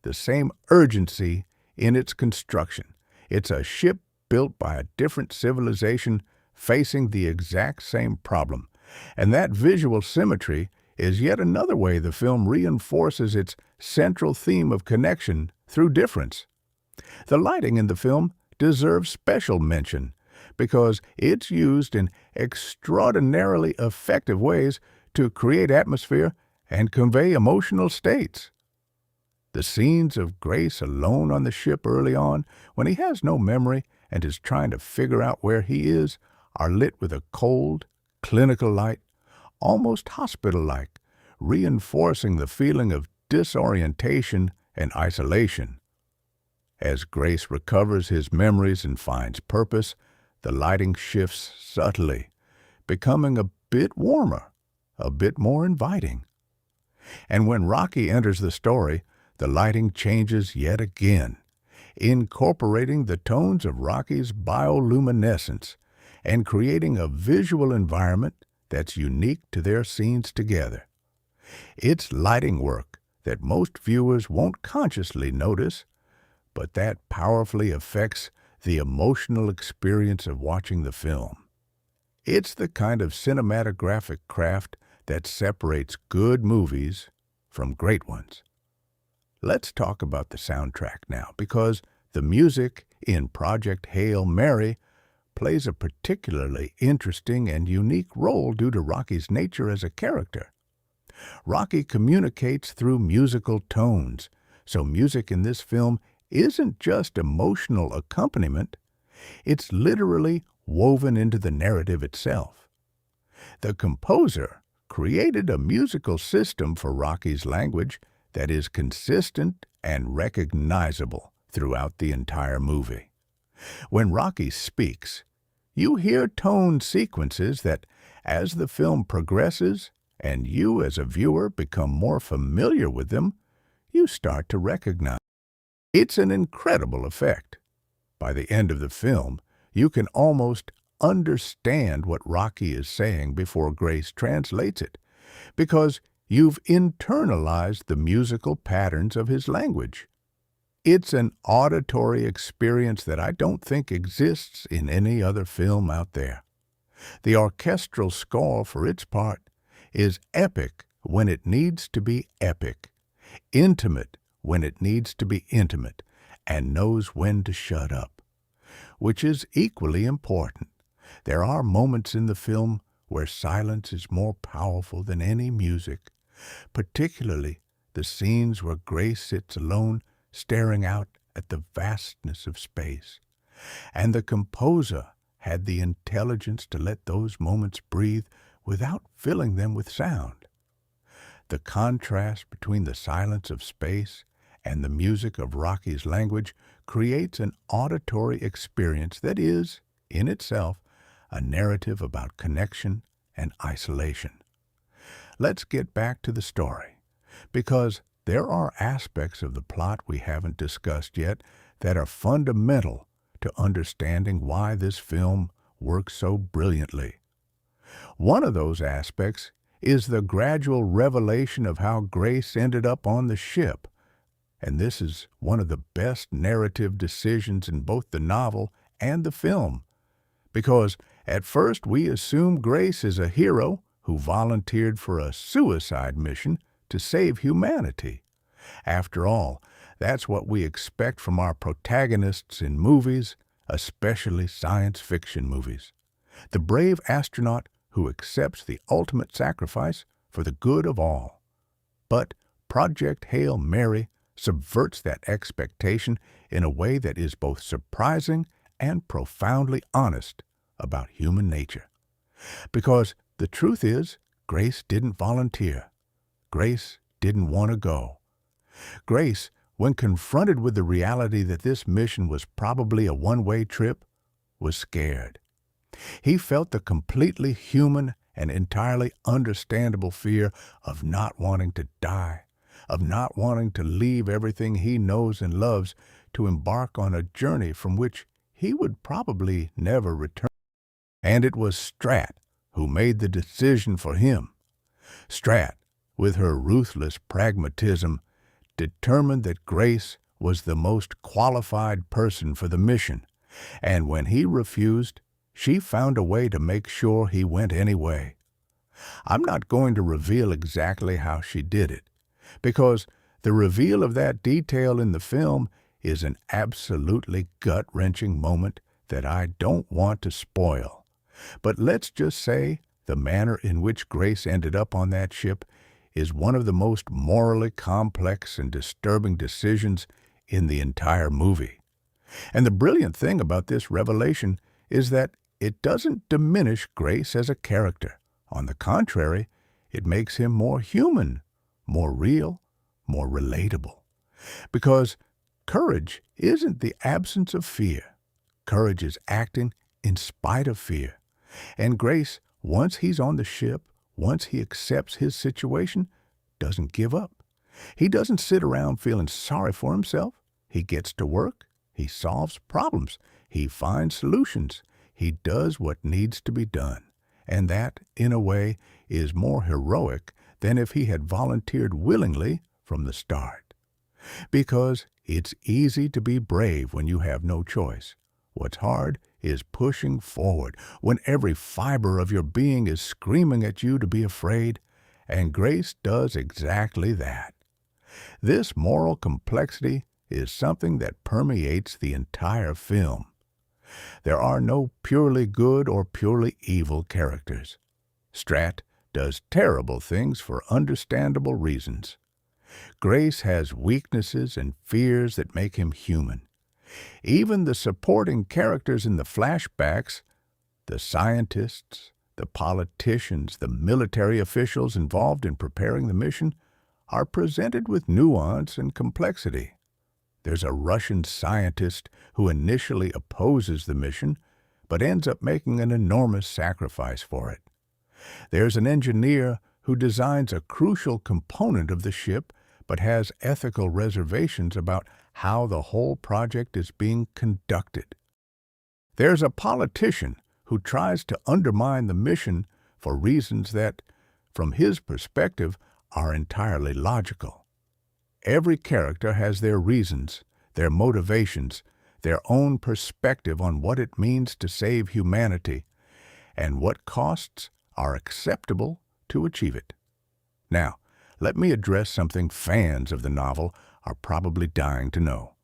the same urgency in its construction. It's a ship built by a different civilization facing the exact same problem. And that visual symmetry is yet another way the film reinforces its central theme of connection through difference. The lighting in the film deserves special mention because it's used in extraordinarily effective ways to create atmosphere and convey emotional states. The scenes of Grace alone on the ship early on, when he has no memory and is trying to figure out where he is, are lit with a cold, clinical light, almost hospital-like, reinforcing the feeling of disorientation and isolation. As Grace recovers his memories and finds purpose, the lighting shifts subtly, becoming a bit warmer, a bit more inviting. And when Rocky enters the story, the lighting changes yet again, incorporating the tones of Rocky's bioluminescence and creating a visual environment that's unique to their scenes together. It's lighting work that most viewers won't consciously notice, but that powerfully affects the emotional experience of watching the film. It's the kind of cinematographic craft that separates good movies from great ones. Let's talk about the soundtrack now, because the music in Project Hail Mary plays a particularly interesting and unique role due to Rocky's nature as a character. Rocky communicates through musical tones, so music in this film isn't just emotional accompaniment, it's literally woven into the narrative itself. The composer created a musical system for Rocky's language that is consistent and recognizable throughout the entire movie. When Rocky speaks, you hear tone sequences that, as the film progresses and you as a viewer become more familiar with them, you start to recognize. It's an incredible effect. By the end of the film, you can almost understand what Rocky is saying before Grace translates it, because you've internalized the musical patterns of his language. It's an auditory experience that I don't think exists in any other film out there. The orchestral score, for its part, is epic when it needs to be epic, intimate when it needs to be intimate, and knows when to shut up, which is equally important. There are moments in the film where silence is more powerful than any music, particularly the scenes where Grace sits alone staring out at the vastness of space. And the composer had the intelligence to let those moments breathe without filling them with sound. The contrast between the silence of space and the music of Rocky's language creates an auditory experience that is, in itself, a narrative about connection and isolation. Let's get back to the story, because there are aspects of the plot we haven't discussed yet that are fundamental to understanding why this film works so brilliantly. One of those aspects is the gradual revelation of how Grace ended up on the ship, and this is one of the best narrative decisions in both the novel and the film, because at first we assume Grace is a hero who volunteered for a suicide mission to save humanity. After all, that's what we expect from our protagonists in movies, especially science fiction movies. The brave astronaut who accepts the ultimate sacrifice for the good of all. But Project Hail Mary subverts that expectation in a way that is both surprising and profoundly honest about human nature. Because the truth is, Grace didn't volunteer. Grace didn't want to go. Grace, when confronted with the reality that this mission was probably a one-way trip, was scared. He felt the completely human and entirely understandable fear of not wanting to die, of not wanting to leave everything he knows and loves to embark on a journey from which he would probably never return. And it was Strat who made the decision for him. Strat, with her ruthless pragmatism, determined that Grace was the most qualified person for the mission, and when he refused, she found a way to make sure he went anyway. I'm not going to reveal exactly how she did it, because the reveal of that detail in the film is an absolutely gut-wrenching moment that I don't want to spoil. But let's just say the manner in which Grace ended up on that ship is one of the most morally complex and disturbing decisions in the entire movie. And the brilliant thing about this revelation is that it doesn't diminish Grace as a character. On the contrary, it makes him more human, more real, more relatable. Because courage isn't the absence of fear. Courage is acting in spite of fear. And Grace, once he's on the ship, once he accepts his situation, doesn't give up. He doesn't sit around feeling sorry for himself. He gets to work. He solves problems. He finds solutions. He does what needs to be done. And that, in a way, is more heroic than if he had volunteered willingly from the start. Because it's easy to be brave when you have no choice. What's hard is pushing forward when every fiber of your being is screaming at you to be afraid, and Grace does exactly that. This moral complexity is something that permeates the entire film. There are no purely good or purely evil characters. Strat does terrible things for understandable reasons. Grace has weaknesses and fears that make him human. Even the supporting characters in the flashbacks, the scientists, the politicians, the military officials involved in preparing the mission, are presented with nuance and complexity. There's a Russian scientist who initially opposes the mission, but ends up making an enormous sacrifice for it. There's an engineer who designs a crucial component of the ship, but has ethical reservations about how the whole project is being conducted. There's a politician who tries to undermine the mission for reasons that, from his perspective, are entirely logical. Every character has their reasons, their motivations, their own perspective on what it means to save humanity, and what costs are acceptable to achieve it. Now, let me address something fans of the novel are probably dying to know.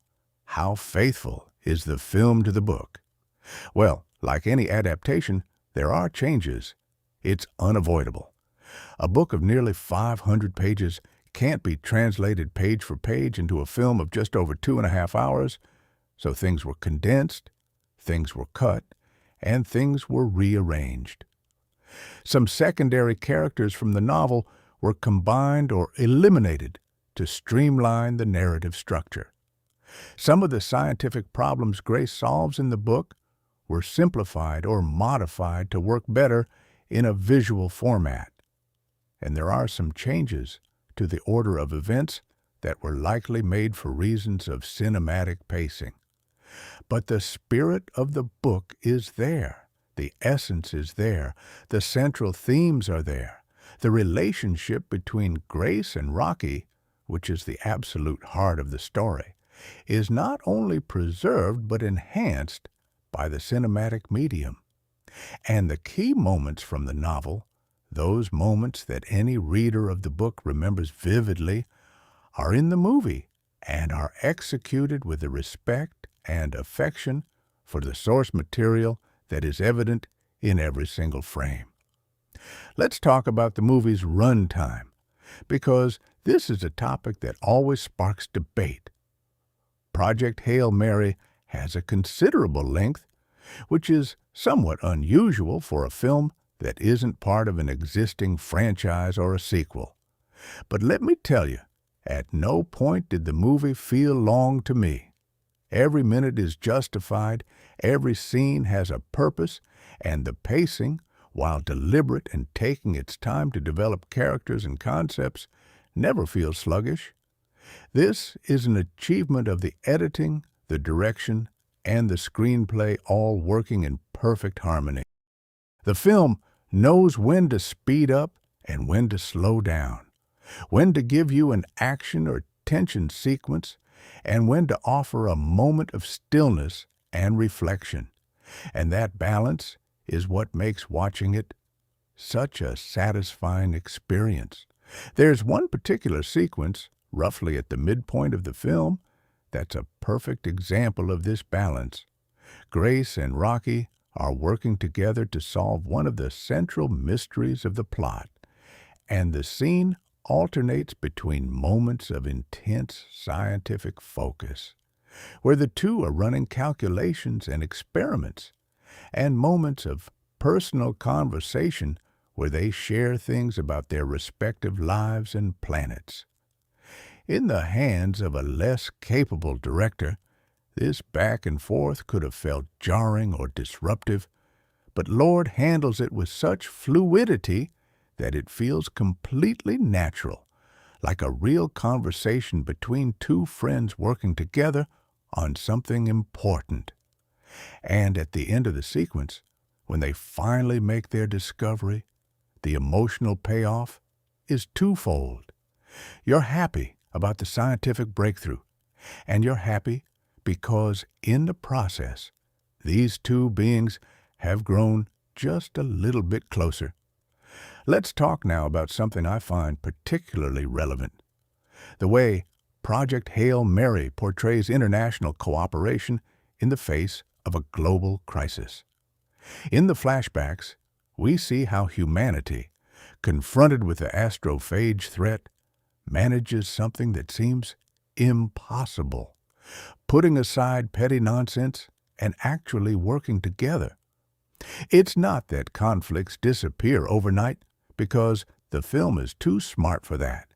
How faithful is the film to the book? Well, like any adaptation, there are changes. It's unavoidable. A book of nearly 500 pages can't be translated page for page into a film of just over 2.5 hours, so things were condensed, things were cut, and things were rearranged. Some secondary characters from the novel were combined or eliminated to streamline the narrative structure. Some of the scientific problems Grace solves in the book were simplified or modified to work better in a visual format. And there are some changes to the order of events that were likely made for reasons of cinematic pacing. But the spirit of the book is there. The essence is there. The central themes are there. The relationship between Grace and Rocky, which is the absolute heart of the story, is not only preserved but enhanced by the cinematic medium. And the key moments from the novel, those moments that any reader of the book remembers vividly, are in the movie and are executed with the respect and affection for the source material that is evident in every single frame. Let's talk about the movie's runtime, because this is a topic that always sparks debate. Project Hail Mary has a considerable length, which is somewhat unusual for a film that isn't part of an existing franchise or a sequel. But let me tell you, at no point did the movie feel long to me. Every minute is justified, every scene has a purpose, and the pacing, while deliberate and taking its time to develop characters and concepts, never feels sluggish. This is an achievement of the editing, the direction, and the screenplay all working in perfect harmony. The film knows when to speed up and when to slow down, when to give you an action or tension sequence, and when to offer a moment of stillness and reflection. And that balance is what makes watching it such a satisfying experience. There's one particular sequence, roughly at the midpoint of the film, that's a perfect example of this balance. Grace and Rocky are working together to solve one of the central mysteries of the plot, and the scene alternates between moments of intense scientific focus, where the two are running calculations and experiments, and moments of personal conversation where they share things about their respective lives and planets. In the hands of a less capable director, this back and forth could have felt jarring or disruptive, but Lord handles it with such fluidity that it feels completely natural, like a real conversation between two friends working together on something important. And at the end of the sequence, when they finally make their discovery, the emotional payoff is twofold. You're happy about the scientific breakthrough, and you're happy because in the process, these two beings have grown just a little bit closer. Let's talk now about something I find particularly relevant: the way Project Hail Mary portrays international cooperation in the face of a global crisis. In the flashbacks, we see how humanity, confronted with the astrophage threat, manages something that seems impossible, putting aside petty nonsense and actually working together. It's not that conflicts disappear overnight, because the film is too smart for that.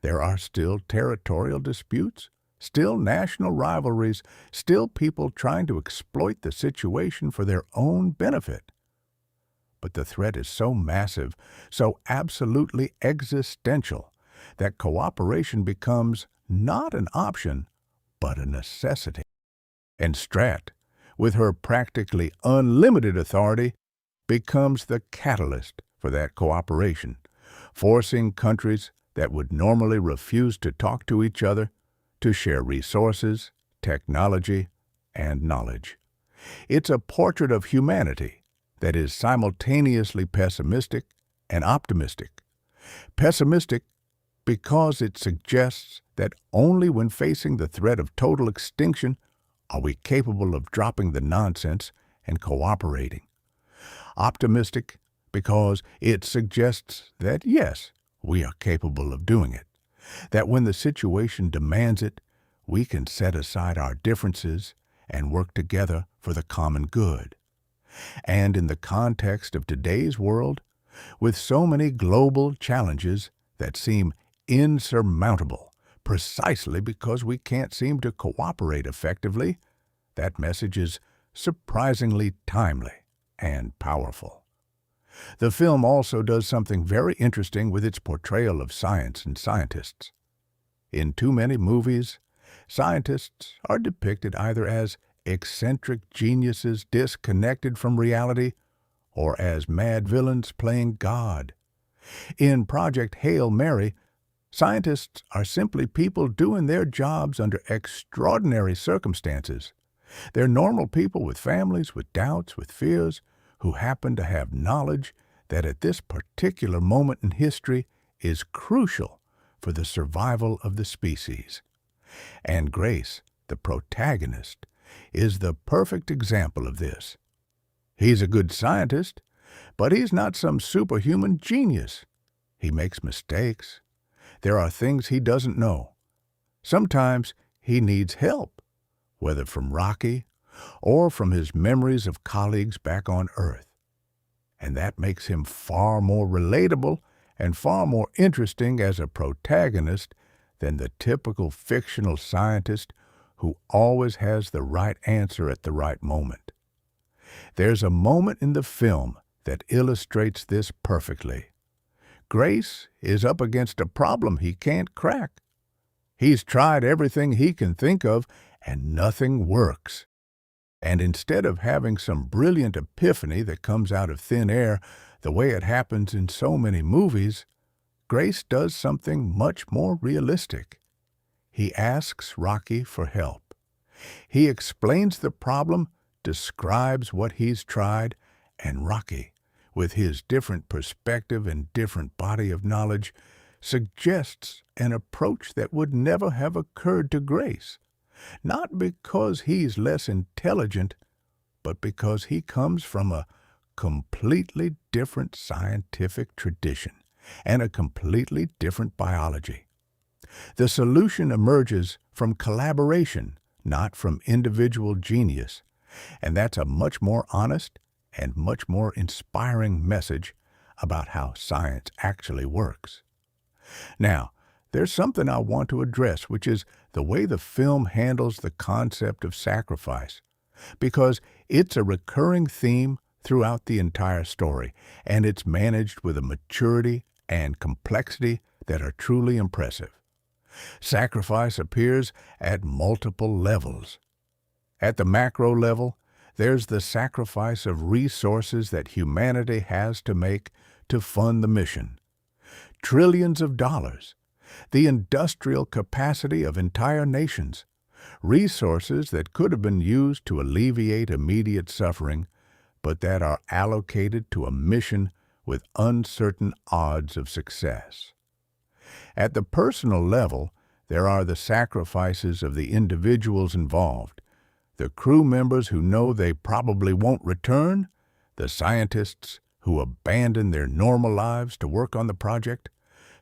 There are still territorial disputes, still national rivalries, still people trying to exploit the situation for their own benefit. But the threat is so massive, so absolutely existential, that cooperation becomes not an option, but a necessity. And Strat, with her practically unlimited authority, becomes the catalyst for that cooperation, forcing countries that would normally refuse to talk to each other to share resources, technology, and knowledge. It's a portrait of humanity that is simultaneously pessimistic and optimistic. Pessimistic because it suggests that only when facing the threat of total extinction are we capable of dropping the nonsense and cooperating. Optimistic because it suggests that, yes, we are capable of doing it, that when the situation demands it, we can set aside our differences and work together for the common good. And in the context of today's world, with so many global challenges that seem insurmountable precisely because we can't seem to cooperate effectively, that message is surprisingly timely and powerful. The film also does something very interesting with its portrayal of science and scientists. In too many movies, scientists are depicted either as eccentric geniuses disconnected from reality or as mad villains playing God. In Project Hail Mary, scientists are simply people doing their jobs under extraordinary circumstances. They're normal people with families, with doubts, with fears, who happen to have knowledge that at this particular moment in history is crucial for the survival of the species. And Grace, the protagonist, is the perfect example of this. He's a good scientist, but he's not some superhuman genius. He makes mistakes. There are things he doesn't know. Sometimes he needs help, whether from Rocky or from his memories of colleagues back on Earth. And that makes him far more relatable and far more interesting as a protagonist than the typical fictional scientist who always has the right answer at the right moment. There's a moment in the film that illustrates this perfectly. Grace is up against a problem he can't crack. He's tried everything he can think of, and nothing works. And instead of having some brilliant epiphany that comes out of thin air, the way it happens in so many movies, Grace does something much more realistic. He asks Rocky for help. He explains the problem, describes what he's tried, and Rocky, with his different perspective and different body of knowledge, suggests an approach that would never have occurred to Grace. Not because he's less intelligent, but because he comes from a completely different scientific tradition and a completely different biology. The solution emerges from collaboration, not from individual genius, and that's a much more honest and much more inspiring message about how science actually works. Now, there's something I want to address, which is the way the film handles the concept of sacrifice, because it's a recurring theme throughout the entire story, and it's managed with a maturity and complexity that are truly impressive. Sacrifice appears at multiple levels. At the macro level, there's the sacrifice of resources that humanity has to make to fund the mission. Trillions of dollars, the industrial capacity of entire nations, resources that could have been used to alleviate immediate suffering, but that are allocated to a mission with uncertain odds of success. At the personal level, there are the sacrifices of the individuals involved, the crew members who know they probably won't return, the scientists who abandon their normal lives to work on the project,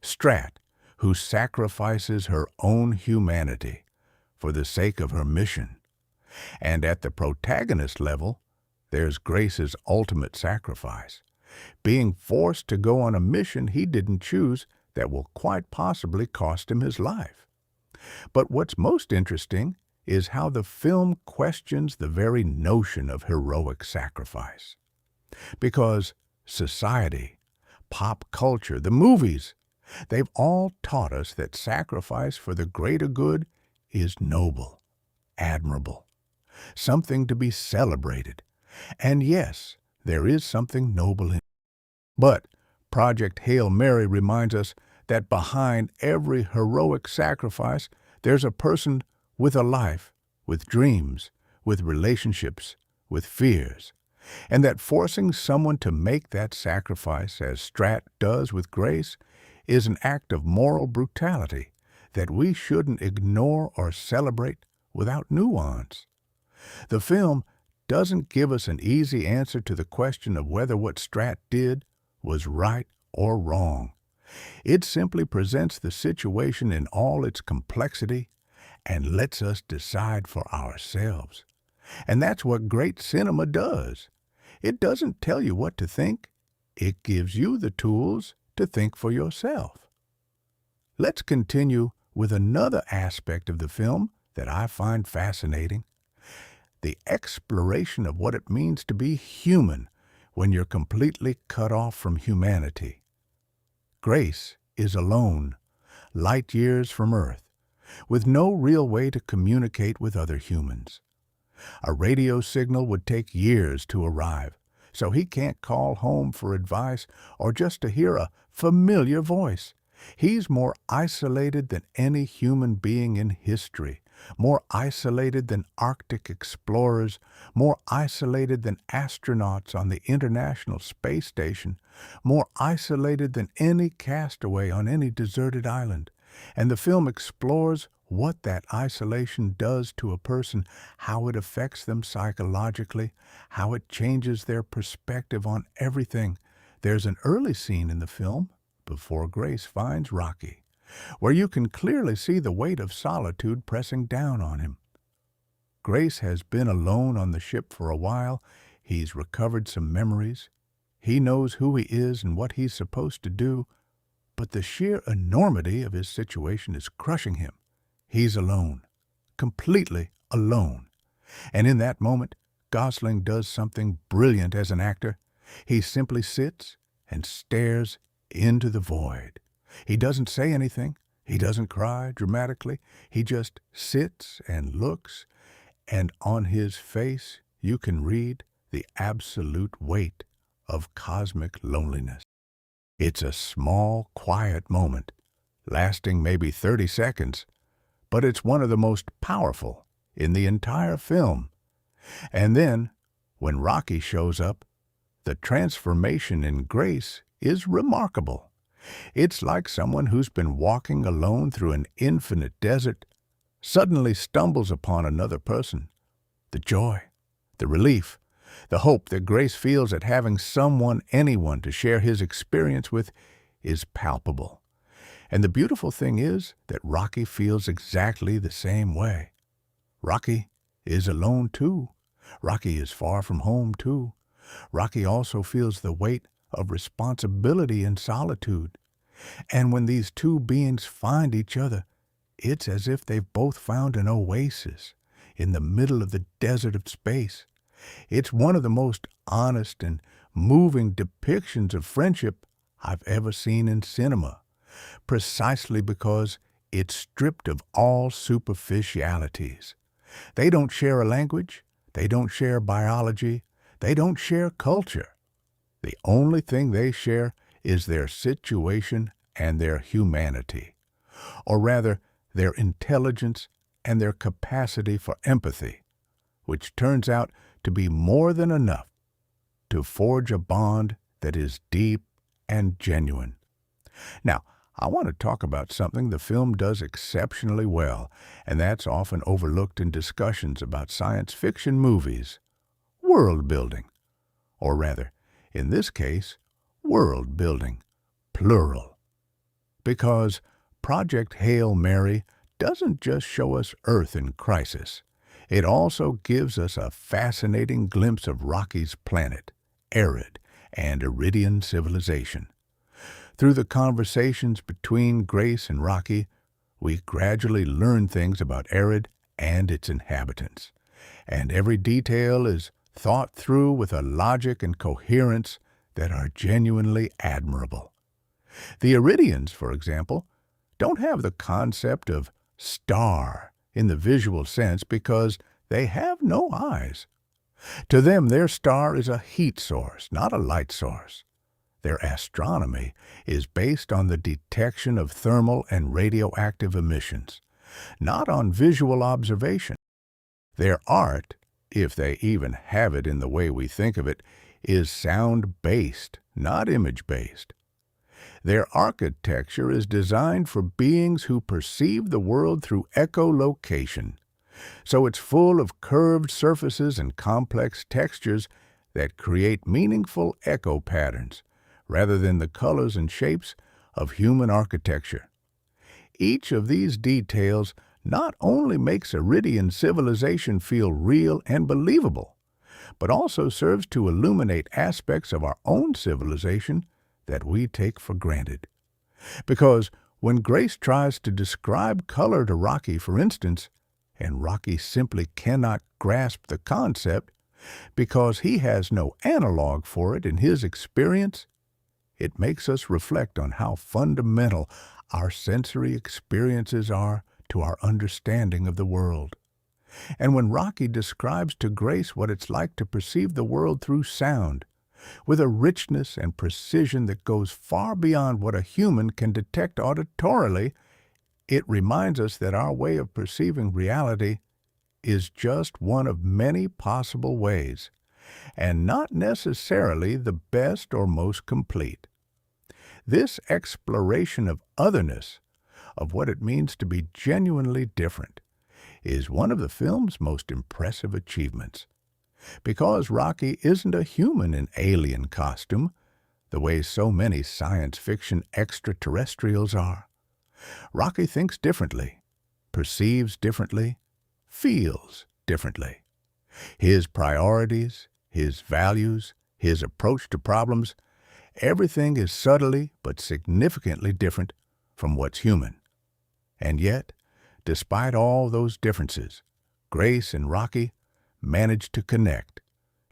Strat, who sacrifices her own humanity for the sake of her mission. And at the protagonist level, there's Grace's ultimate sacrifice, being forced to go on a mission he didn't choose that will quite possibly cost him his life. But what's most interesting is how the film questions the very notion of heroic sacrifice. Because society, pop culture, the movies, they've all taught us that sacrifice for the greater good is noble, admirable, something to be celebrated. And yes, there is something noble in it. But Project Hail Mary reminds us that behind every heroic sacrifice, there's a person with a life, with dreams, with relationships, with fears, and that forcing someone to make that sacrifice, as Strat does with Grace, is an act of moral brutality that we shouldn't ignore or celebrate without nuance. The film doesn't give us an easy answer to the question of whether what Strat did was right or wrong. It simply presents the situation in all its complexity and lets us decide for ourselves. And that's what great cinema does. It doesn't tell you what to think. It gives you the tools to think for yourself. Let's continue with another aspect of the film that I find fascinating: the exploration of what it means to be human when you're completely cut off from humanity. Grace is alone, light years from Earth, with no real way to communicate with other humans. A radio signal would take years to arrive, so he can't call home for advice or just to hear a familiar voice. He's more isolated than any human being in history, more isolated than Arctic explorers, more isolated than astronauts on the International Space Station, more isolated than any castaway on any deserted island. And the film explores what that isolation does to a person, how it affects them psychologically, how it changes their perspective on everything. There's an early scene in the film, before Grace finds Rocky, where you can clearly see the weight of solitude pressing down on him. Grace has been alone on the ship for a while. He's recovered some memories. He knows who he is and what he's supposed to do, but the sheer enormity of his situation is crushing him. He's alone, completely alone. And in that moment, Gosling does something brilliant as an actor. He simply sits and stares into the void. He doesn't say anything. He doesn't cry dramatically. He just sits and looks and on his face you can read the absolute weight of cosmic loneliness. It's a small, quiet moment, lasting maybe 30 seconds, but it's one of the most powerful in the entire film. And then, when Rocky shows up, the transformation in Grace is remarkable. It's like someone who's been walking alone through an infinite desert suddenly stumbles upon another person. The joy, the relief, the hope that Grace feels at having anyone to share his experience with is palpable. And the beautiful thing is that Rocky feels exactly the same way. Rocky is alone too. Rocky is far from home too. Rocky also feels the weight of responsibility and solitude. And when these two beings find each other, it's as if they've both found an oasis in the middle of the desert of space. It's one of the most honest and moving depictions of friendship I've ever seen in cinema, precisely because it's stripped of all superficialities. They don't share a language, they don't share biology, they don't share culture. The only thing they share is their situation and their humanity, or rather, their intelligence and their capacity for empathy, which turns out to be more than enough to forge a bond that is deep and genuine. Now, I want to talk about something the film does exceptionally well, and that's often overlooked in discussions about science fiction movies: world building. Or rather, in this case, world building, plural. Because Project Hail Mary doesn't just show us Earth in crisis. It also gives us a fascinating glimpse of Rocky's planet, arid and Iridian civilization. Through the conversations between Grace and Rocky, we gradually learn things about Arid and its inhabitants. And every detail is thought through with a logic and coherence that are genuinely admirable. The Iridians, for example, don't have the concept of star in the visual sense because they have no eyes. To them, their star is a heat source, not a light source. Their astronomy is based on the detection of thermal and radioactive emissions, not on visual observation. Their art, if they even have it in the way we think of it, is sound-based, not image-based. Their architecture is designed for beings who perceive the world through echolocation, so it's full of curved surfaces and complex textures that create meaningful echo patterns, rather than the colors and shapes of human architecture. Each of these details not only makes Iridian civilization feel real and believable, but also serves to illuminate aspects of our own civilization that we take for granted. Because when Grace tries to describe color to Rocky, for instance, and Rocky simply cannot grasp the concept because he has no analog for it in his experience, it makes us reflect on how fundamental our sensory experiences are to our understanding of the world. And when Rocky describes to Grace what it's like to perceive the world through sound, with a richness and precision that goes far beyond what a human can detect auditorily, it reminds us that our way of perceiving reality is just one of many possible ways, and not necessarily the best or most complete. This exploration of otherness, of what it means to be genuinely different, is one of the film's most impressive achievements. Because Rocky isn't a human in alien costume, the way so many science fiction extraterrestrials are. Rocky thinks differently, perceives differently, feels differently. His priorities, his values, his approach to problems, everything is subtly but significantly different from what's human. And yet, despite all those differences, Grace and Rocky manage to connect,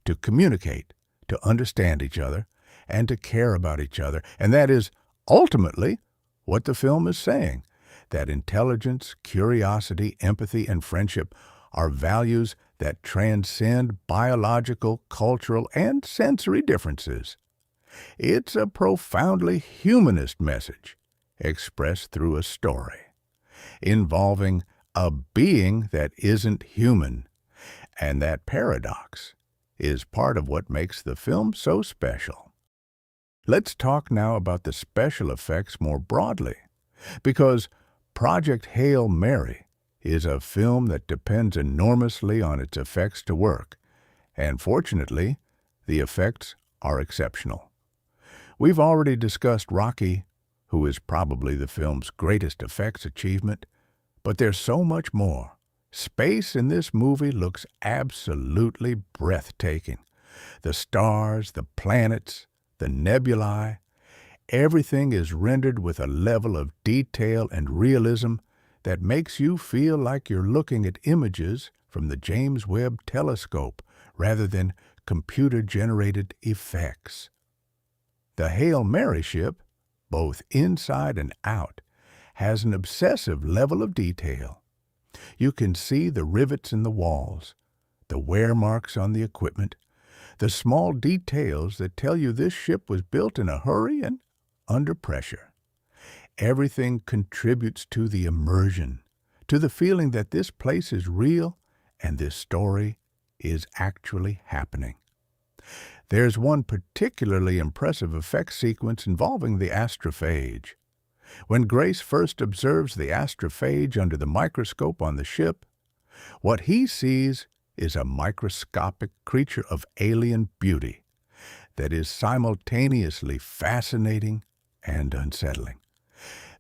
to communicate, to understand each other, and to care about each other. And that is ultimately what the film is saying, that intelligence, curiosity, empathy, and friendship are values that transcend biological, cultural, and sensory differences. It's a profoundly humanist message expressed through a story involving a being that isn't human, and that paradox is part of what makes the film so special. Let's talk now about the special effects more broadly, because Project Hail Mary is a film that depends enormously on its effects to work, and fortunately, the effects are exceptional. We've already discussed Rocky, who is probably the film's greatest effects achievement, but there's so much more. Space in this movie looks absolutely breathtaking. The stars, the planets, the nebulae, everything is rendered with a level of detail and realism that makes you feel like you're looking at images from the James Webb Telescope rather than computer-generated effects. The Hail Mary ship, both inside and out, has an obsessive level of detail. You can see the rivets in the walls, the wear marks on the equipment, the small details that tell you this ship was built in a hurry and under pressure. Everything contributes to the immersion, to the feeling that this place is real and this story is actually happening. There's one particularly impressive effect sequence involving the astrophage. When Grace first observes the astrophage under the microscope on the ship, what he sees is a microscopic creature of alien beauty that is simultaneously fascinating and unsettling.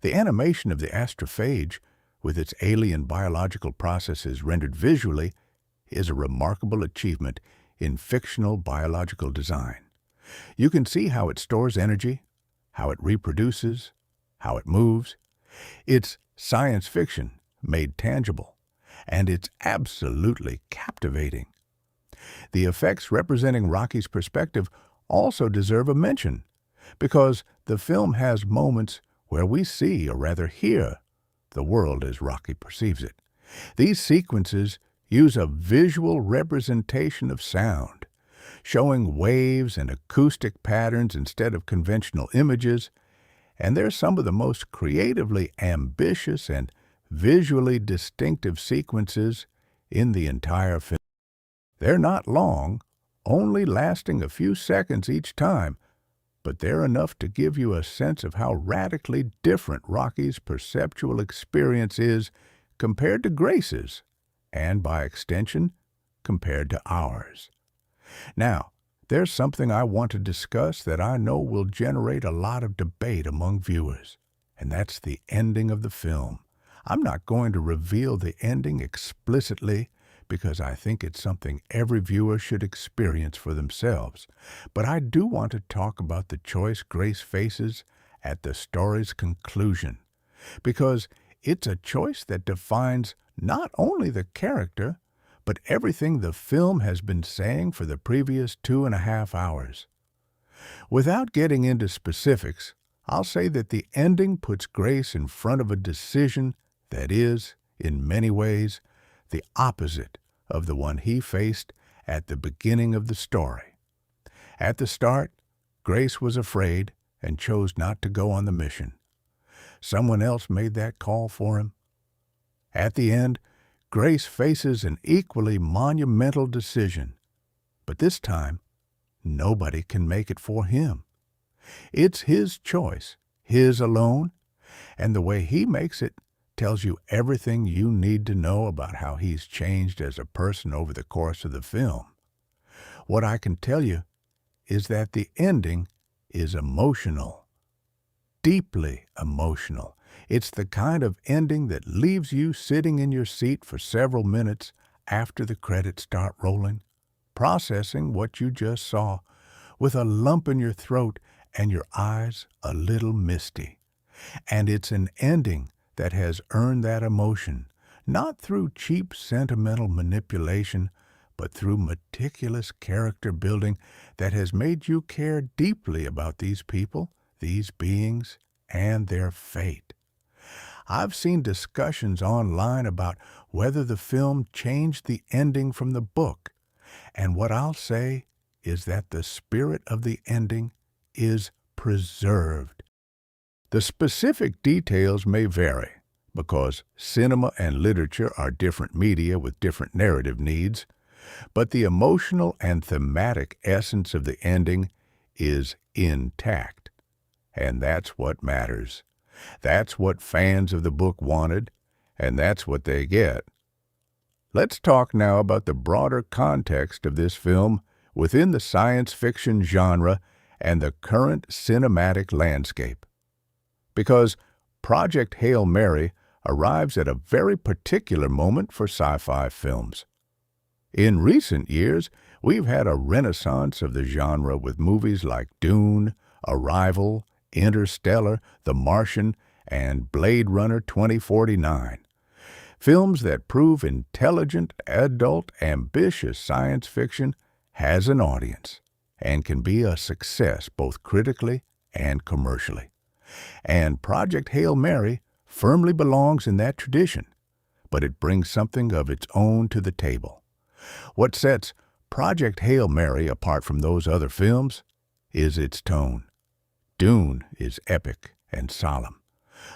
The animation of the astrophage, with its alien biological processes rendered visually, is a remarkable achievement in fictional biological design. You can see how it stores energy, how it reproduces, how it moves. It's science fiction made tangible, and it's absolutely captivating. The effects representing Rocky's perspective also deserve a mention, because the film has moments where we see, or rather hear, the world as Rocky perceives it. These sequences use a visual representation of sound, showing waves and acoustic patterns instead of conventional images, and they're some of the most creatively ambitious and visually distinctive sequences in the entire film. They're not long, only lasting a few seconds each time, but they're enough to give you a sense of how radically different Rocky's perceptual experience is compared to Grace's, and by extension, compared to ours. Now, there's something I want to discuss that I know will generate a lot of debate among viewers, and that's the ending of the film. I'm not going to reveal the ending explicitly because I think it's something every viewer should experience for themselves, but I do want to talk about the choice Grace faces at the story's conclusion, because it's a choice that defines not only the character, but everything the film has been saying for the previous 2.5 hours. Without getting into specifics, I'll say that the ending puts Grace in front of a decision that is, in many ways, the opposite of the one he faced at the beginning of the story. At the start, Grace was afraid and chose not to go on the mission. Someone else made that call for him. At the end, Grace faces an equally monumental decision, but this time, nobody can make it for him. It's his choice, his alone, and the way he makes it tells you everything you need to know about how he's changed as a person over the course of the film. What I can tell you is that the ending is emotional, deeply emotional. It's the kind of ending that leaves you sitting in your seat for several minutes after the credits start rolling, processing what you just saw, with a lump in your throat and your eyes a little misty. And it's an ending that has earned that emotion, not through cheap sentimental manipulation, but through meticulous character building that has made you care deeply about these people, these beings, and their fate. I've seen discussions online about whether the film changed the ending from the book, and what I'll say is that the spirit of the ending is preserved. The specific details may vary, because cinema and literature are different media with different narrative needs, but the emotional and thematic essence of the ending is intact. And that's what matters. That's what fans of the book wanted, and that's what they get. Let's talk now about the broader context of this film within the science fiction genre and the current cinematic landscape. Because Project Hail Mary arrives at a very particular moment for sci-fi films. In recent years, we've had a renaissance of the genre with movies like Dune, Arrival, Interstellar, The Martian, and Blade Runner 2049. Films that prove intelligent, adult, ambitious science fiction has an audience and can be a success both critically and commercially. And Project Hail Mary firmly belongs in that tradition, but it brings something of its own to the table. What sets Project Hail Mary apart from those other films is its tone. Dune is epic and solemn.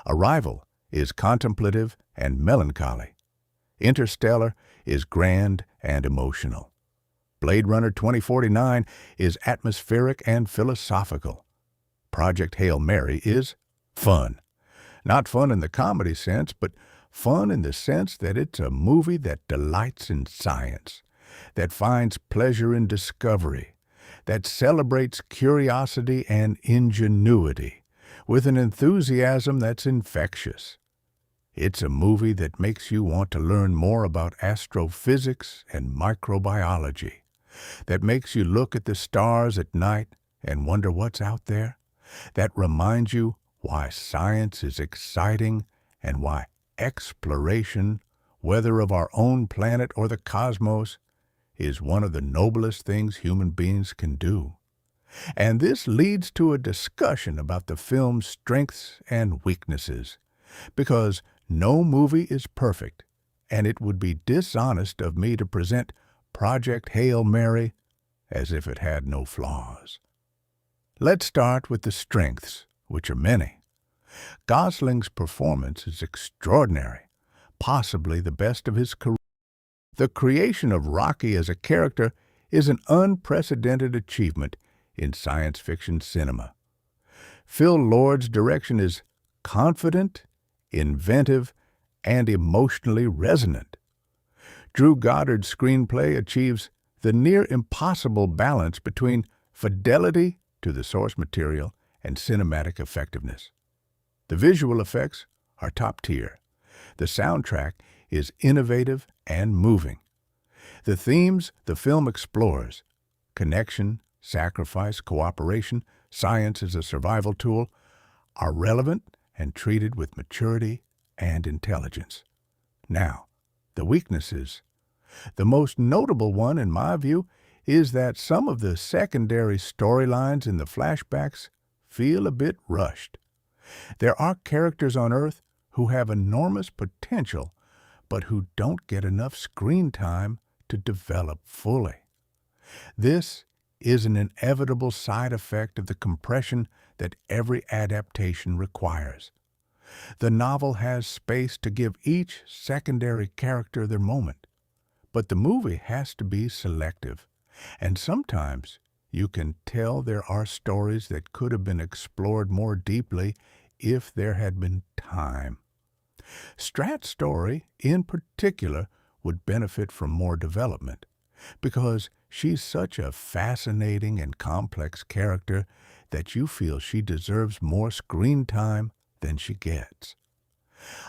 Arrival is contemplative and melancholy. Interstellar is grand and emotional. Blade Runner 2049 is atmospheric and philosophical. Project Hail Mary is fun. Not fun in the comedy sense, but fun in the sense that it's a movie that delights in science, that finds pleasure in discovery, that celebrates curiosity and ingenuity with an enthusiasm that's infectious. It's a movie that makes you want to learn more about astrophysics and microbiology, that makes you look at the stars at night and wonder what's out there, that reminds you why science is exciting and why exploration, whether of our own planet or the cosmos, is one of the noblest things human beings can do. And this leads to a discussion about the film's strengths and weaknesses, because no movie is perfect, and it would be dishonest of me to present Project Hail Mary as if it had no flaws. Let's start with the strengths, which are many. Gosling's performance is extraordinary, possibly the best of his career. The creation of Rocky as a character is an unprecedented achievement in science fiction cinema. Phil Lord's direction is confident, inventive, and emotionally resonant. Drew Goddard's screenplay achieves the near-impossible balance between fidelity to the source material and cinematic effectiveness. The visual effects are top tier. The soundtrack is innovative and moving. The themes the film explores, connection, sacrifice, cooperation, science as a survival tool, are relevant and treated with maturity and intelligence. Now, the weaknesses. The most notable one, in my view, is that some of the secondary storylines in the flashbacks feel a bit rushed. There are characters on Earth who have enormous potential, but who don't get enough screen time to develop fully. This is an inevitable side effect of the compression that every adaptation requires. The novel has space to give each secondary character their moment, but the movie has to be selective, and sometimes you can tell there are stories that could have been explored more deeply if there had been time. Strat's story, in particular, would benefit from more development, because she's such a fascinating and complex character that you feel she deserves more screen time than she gets.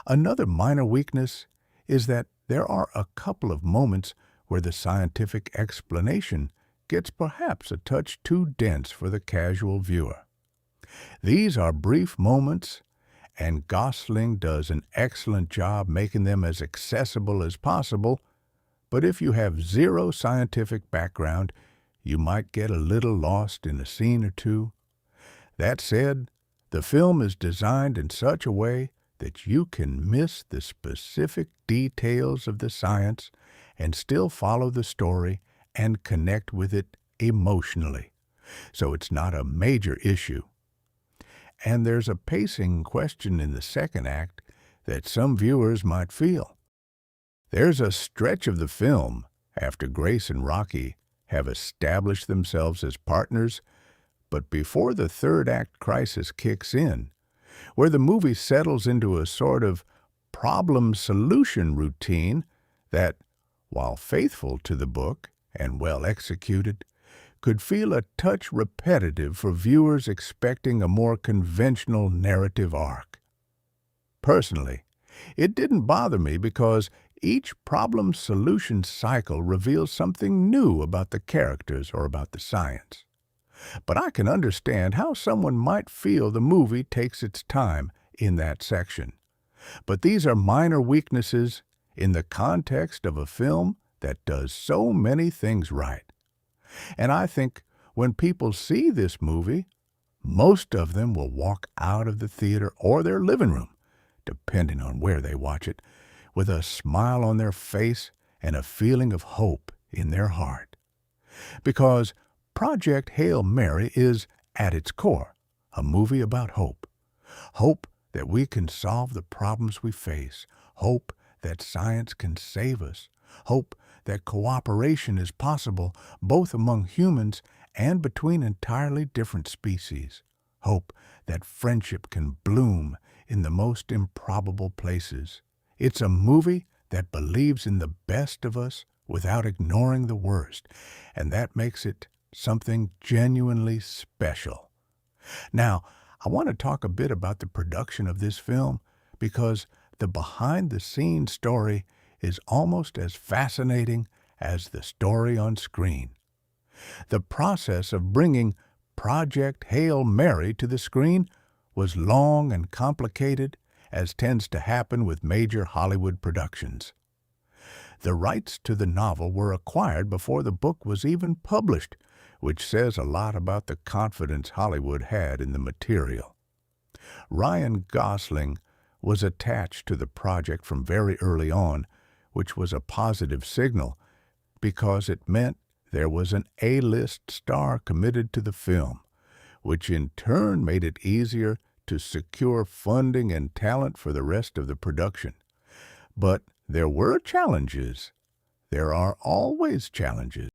Another minor weakness is that there are a couple of moments where the scientific explanation gets perhaps a touch too dense for the casual viewer. These are brief moments, and Gosling does an excellent job making them as accessible as possible, but if you have zero scientific background, you might get a little lost in a scene or two. That said, the film is designed in such a way that you can miss the specific details of the science and still follow the story and connect with it emotionally. So it's not a major issue. And there's a pacing question in the second act that some viewers might feel. There's a stretch of the film after Grace and Rocky have established themselves as partners, but before the third act crisis kicks in, where the movie settles into a sort of problem-solution routine that, while faithful to the book and well executed, could feel a touch repetitive for viewers expecting a more conventional narrative arc. Personally, it didn't bother me because each problem-solution cycle reveals something new about the characters or about the science. But I can understand how someone might feel the movie takes its time in that section. But these are minor weaknesses in the context of a film that does so many things right. And I think when people see this movie, most of them will walk out of the theater or their living room, depending on where they watch it, with a smile on their face and a feeling of hope in their heart. Because Project Hail Mary is, at its core, a movie about hope. Hope that we can solve the problems we face. Hope that science can save us. Hope that cooperation is possible both among humans and between entirely different species. Hope that friendship can bloom in the most improbable places. It's a movie that believes in the best of us without ignoring the worst, and that makes it something genuinely special. Now, I want to talk a bit about the production of this film because the behind-the-scenes story is almost as fascinating as the story on screen. The process of bringing Project Hail Mary to the screen was long and complicated, as tends to happen with major Hollywood productions. The rights to the novel were acquired before the book was even published, which says a lot about the confidence Hollywood had in the material. Ryan Gosling was attached to the project from very early on, which was a positive signal because it meant there was an A-list star committed to the film, which in turn made it easier to secure funding and talent for the rest of the production. But there were challenges. There are always challenges.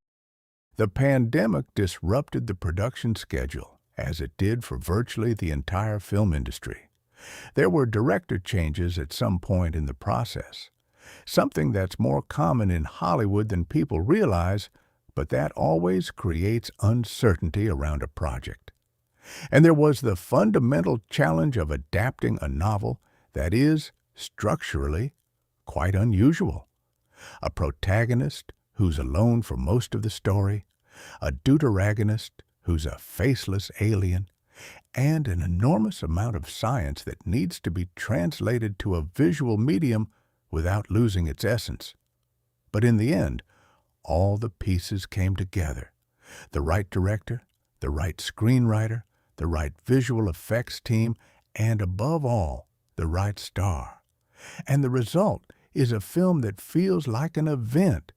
The pandemic disrupted the production schedule, as it did for virtually the entire film industry. There were director changes at some point in the process, something that's more common in Hollywood than people realize, but that always creates uncertainty around a project. And there was the fundamental challenge of adapting a novel that is, structurally, quite unusual. A protagonist who's alone for most of the story, a deuteragonist who's a faceless alien, and an enormous amount of science that needs to be translated to a visual medium without losing its essence. But in the end, all the pieces came together. The right director, the right screenwriter, the right visual effects team, and above all, the right star. And the result is a film that feels like an event,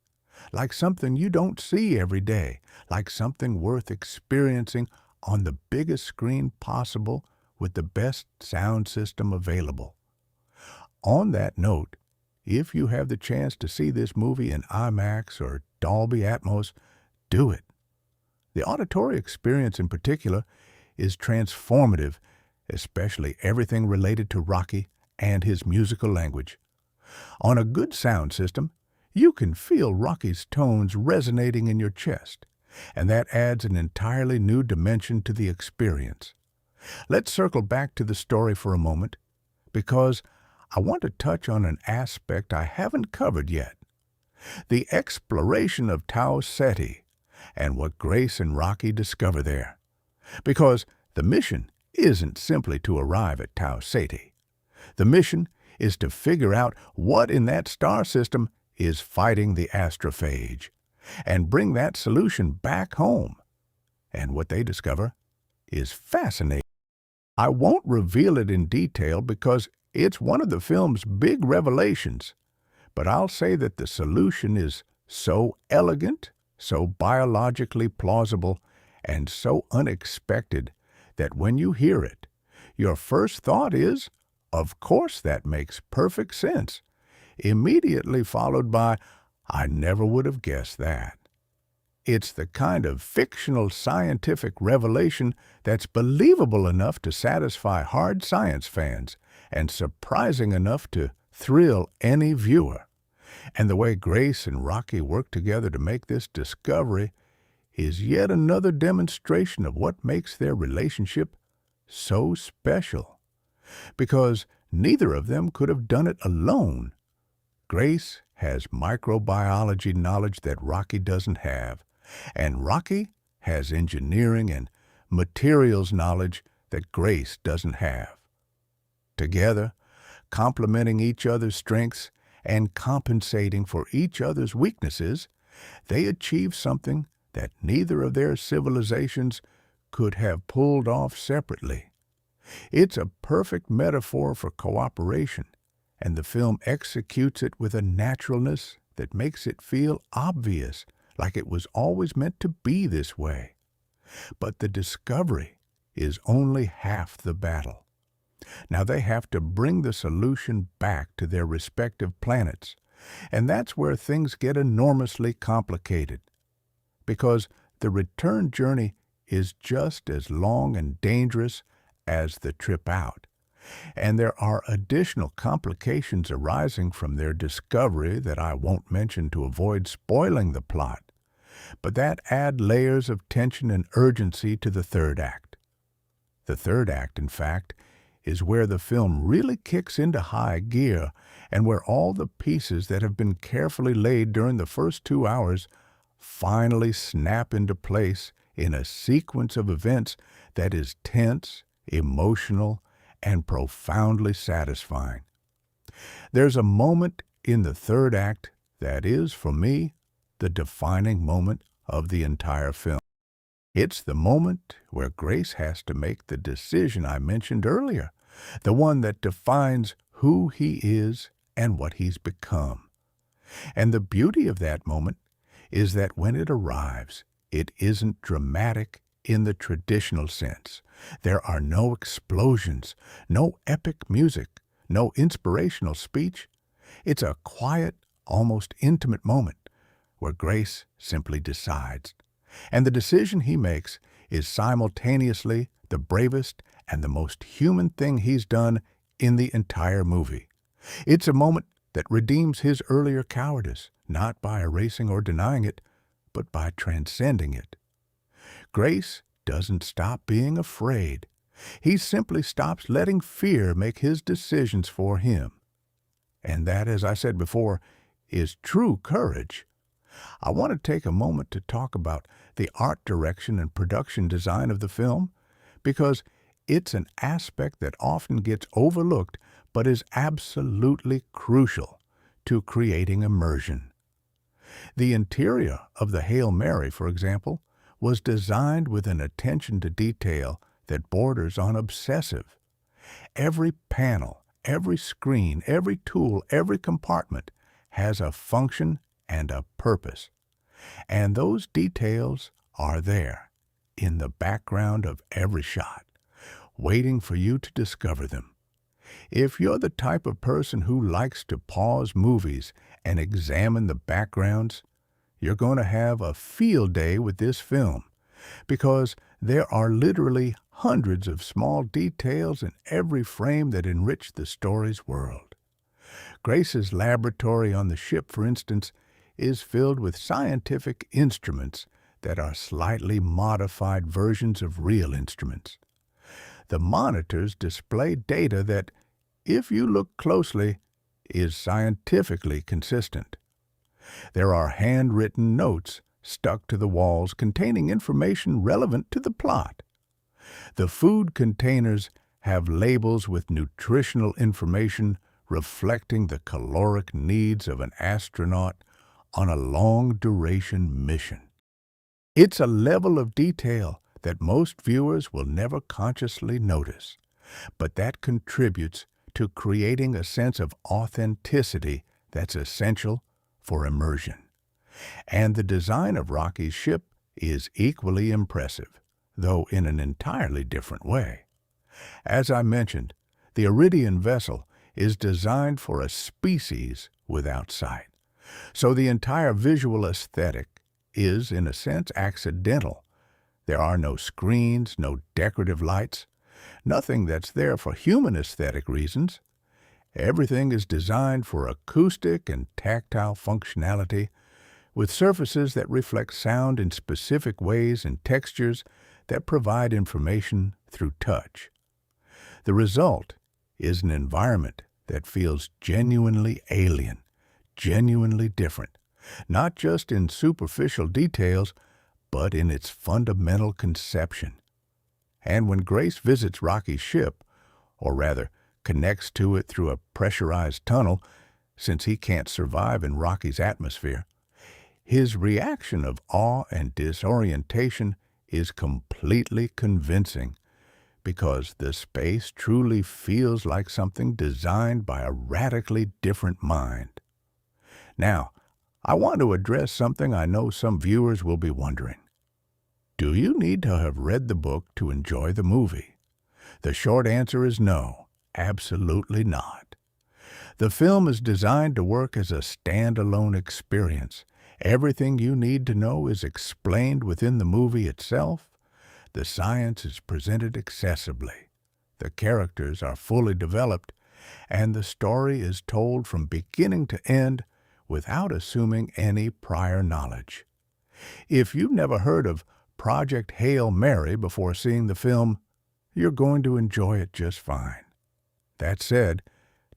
like something you don't see every day, like something worth experiencing on the biggest screen possible with the best sound system available. On that note, if you have the chance to see this movie in IMAX or Dolby Atmos, do it. The auditory experience in particular is transformative, especially everything related to Rocky and his musical language. On a good sound system, you can feel Rocky's tones resonating in your chest, and that adds an entirely new dimension to the experience. Let's circle back to the story for a moment, because I want to touch on an aspect I haven't covered yet. The exploration of Tau Ceti and what Grace and Rocky discover there. Because the mission isn't simply to arrive at Tau Ceti. The mission is to figure out what in that star system is fighting the astrophage and bring that solution back home. And what they discover is fascinating. I won't reveal it in detail because It's one of the film's big revelations, but I'll say that the solution is so elegant, so biologically plausible, and so unexpected that when you hear it, your first thought is, of course that makes perfect sense, immediately followed by, I never would have guessed that. It's the kind of fictional scientific revelation that's believable enough to satisfy hard science fans and surprising enough to thrill any viewer. And the way Grace and Rocky work together to make this discovery is yet another demonstration of what makes their relationship so special. Because neither of them could have done it alone. Grace has microbiology knowledge that Rocky doesn't have, and Rocky has engineering and materials knowledge that Grace doesn't have. Together, complementing each other's strengths and compensating for each other's weaknesses, they achieve something that neither of their civilizations could have pulled off separately. It's a perfect metaphor for cooperation, and the film executes it with a naturalness that makes it feel obvious, like it was always meant to be this way. But the discovery is only half the battle. Now they have to bring the solution back to their respective planets, and that's where things get enormously complicated. Because the return journey is just as long and dangerous as the trip out, and there are additional complications arising from their discovery that I won't mention to avoid spoiling the plot, but that add layers of tension and urgency to the third act. The third act, in fact, is where the film really kicks into high gear and where all the pieces that have been carefully laid during the first 2 hours finally snap into place in a sequence of events that is tense, emotional, and profoundly satisfying. There's a moment in the third act that is, for me, the defining moment of the entire film. It's the moment where Grace has to make the decision I mentioned earlier, the one that defines who he is and what he's become. And the beauty of that moment is that when it arrives, it isn't dramatic in the traditional sense. There are no explosions, no epic music, no inspirational speech. It's a quiet, almost intimate moment where Grace simply decides. And the decision he makes is simultaneously the bravest and the most human thing he's done in the entire movie. It's a moment that redeems his earlier cowardice, not by erasing or denying it, but by transcending it. Grace doesn't stop being afraid. He simply stops letting fear make his decisions for him. And that, as I said before, is true courage. I want to take a moment to talk about the art direction and production design of the film, because it's an aspect that often gets overlooked but is absolutely crucial to creating immersion. The interior of the Hail Mary, for example, was designed with an attention to detail that borders on obsessive. Every panel, every screen, every tool, every compartment has a function and a purpose. And those details are there, in the background of every shot, waiting for you to discover them. If you're the type of person who likes to pause movies and examine the backgrounds, you're going to have a field day with this film, because there are literally hundreds of small details in every frame that enrich the story's world. Grace's laboratory on the ship, for instance, is filled with scientific instruments that are slightly modified versions of real instruments. The monitors display data that, if you look closely, is scientifically consistent. There are handwritten notes stuck to the walls containing information relevant to the plot. The food containers have labels with nutritional information reflecting the caloric needs of an astronaut on a long-duration mission. It's a level of detail that most viewers will never consciously notice, but that contributes to creating a sense of authenticity that's essential for immersion. And the design of Rocky's ship is equally impressive, though in an entirely different way. As I mentioned, the Iridian vessel is designed for a species without sight, so the entire visual aesthetic is, in a sense, accidental. There are no screens, no decorative lights, nothing that's there for human aesthetic reasons. Everything is designed for acoustic and tactile functionality, with surfaces that reflect sound in specific ways and textures that provide information through touch. The result is an environment that feels genuinely alien, genuinely different, not just in superficial details, but in its fundamental conception. And when Grace visits Rocky's ship, or rather connects to it through a pressurized tunnel, since he can't survive in Rocky's atmosphere, his reaction of awe and disorientation is completely convincing, because the space truly feels like something designed by a radically different mind. Now, I want to address something I know some viewers will be wondering. Do you need to have read the book to enjoy the movie? The short answer is no, absolutely not. The film is designed to work as a standalone experience. Everything you need to know is explained within the movie itself. The science is presented accessibly. The characters are fully developed, and the story is told from beginning to end without assuming any prior knowledge. If you've never heard of Project Hail Mary before seeing the film, you're going to enjoy it just fine. That said,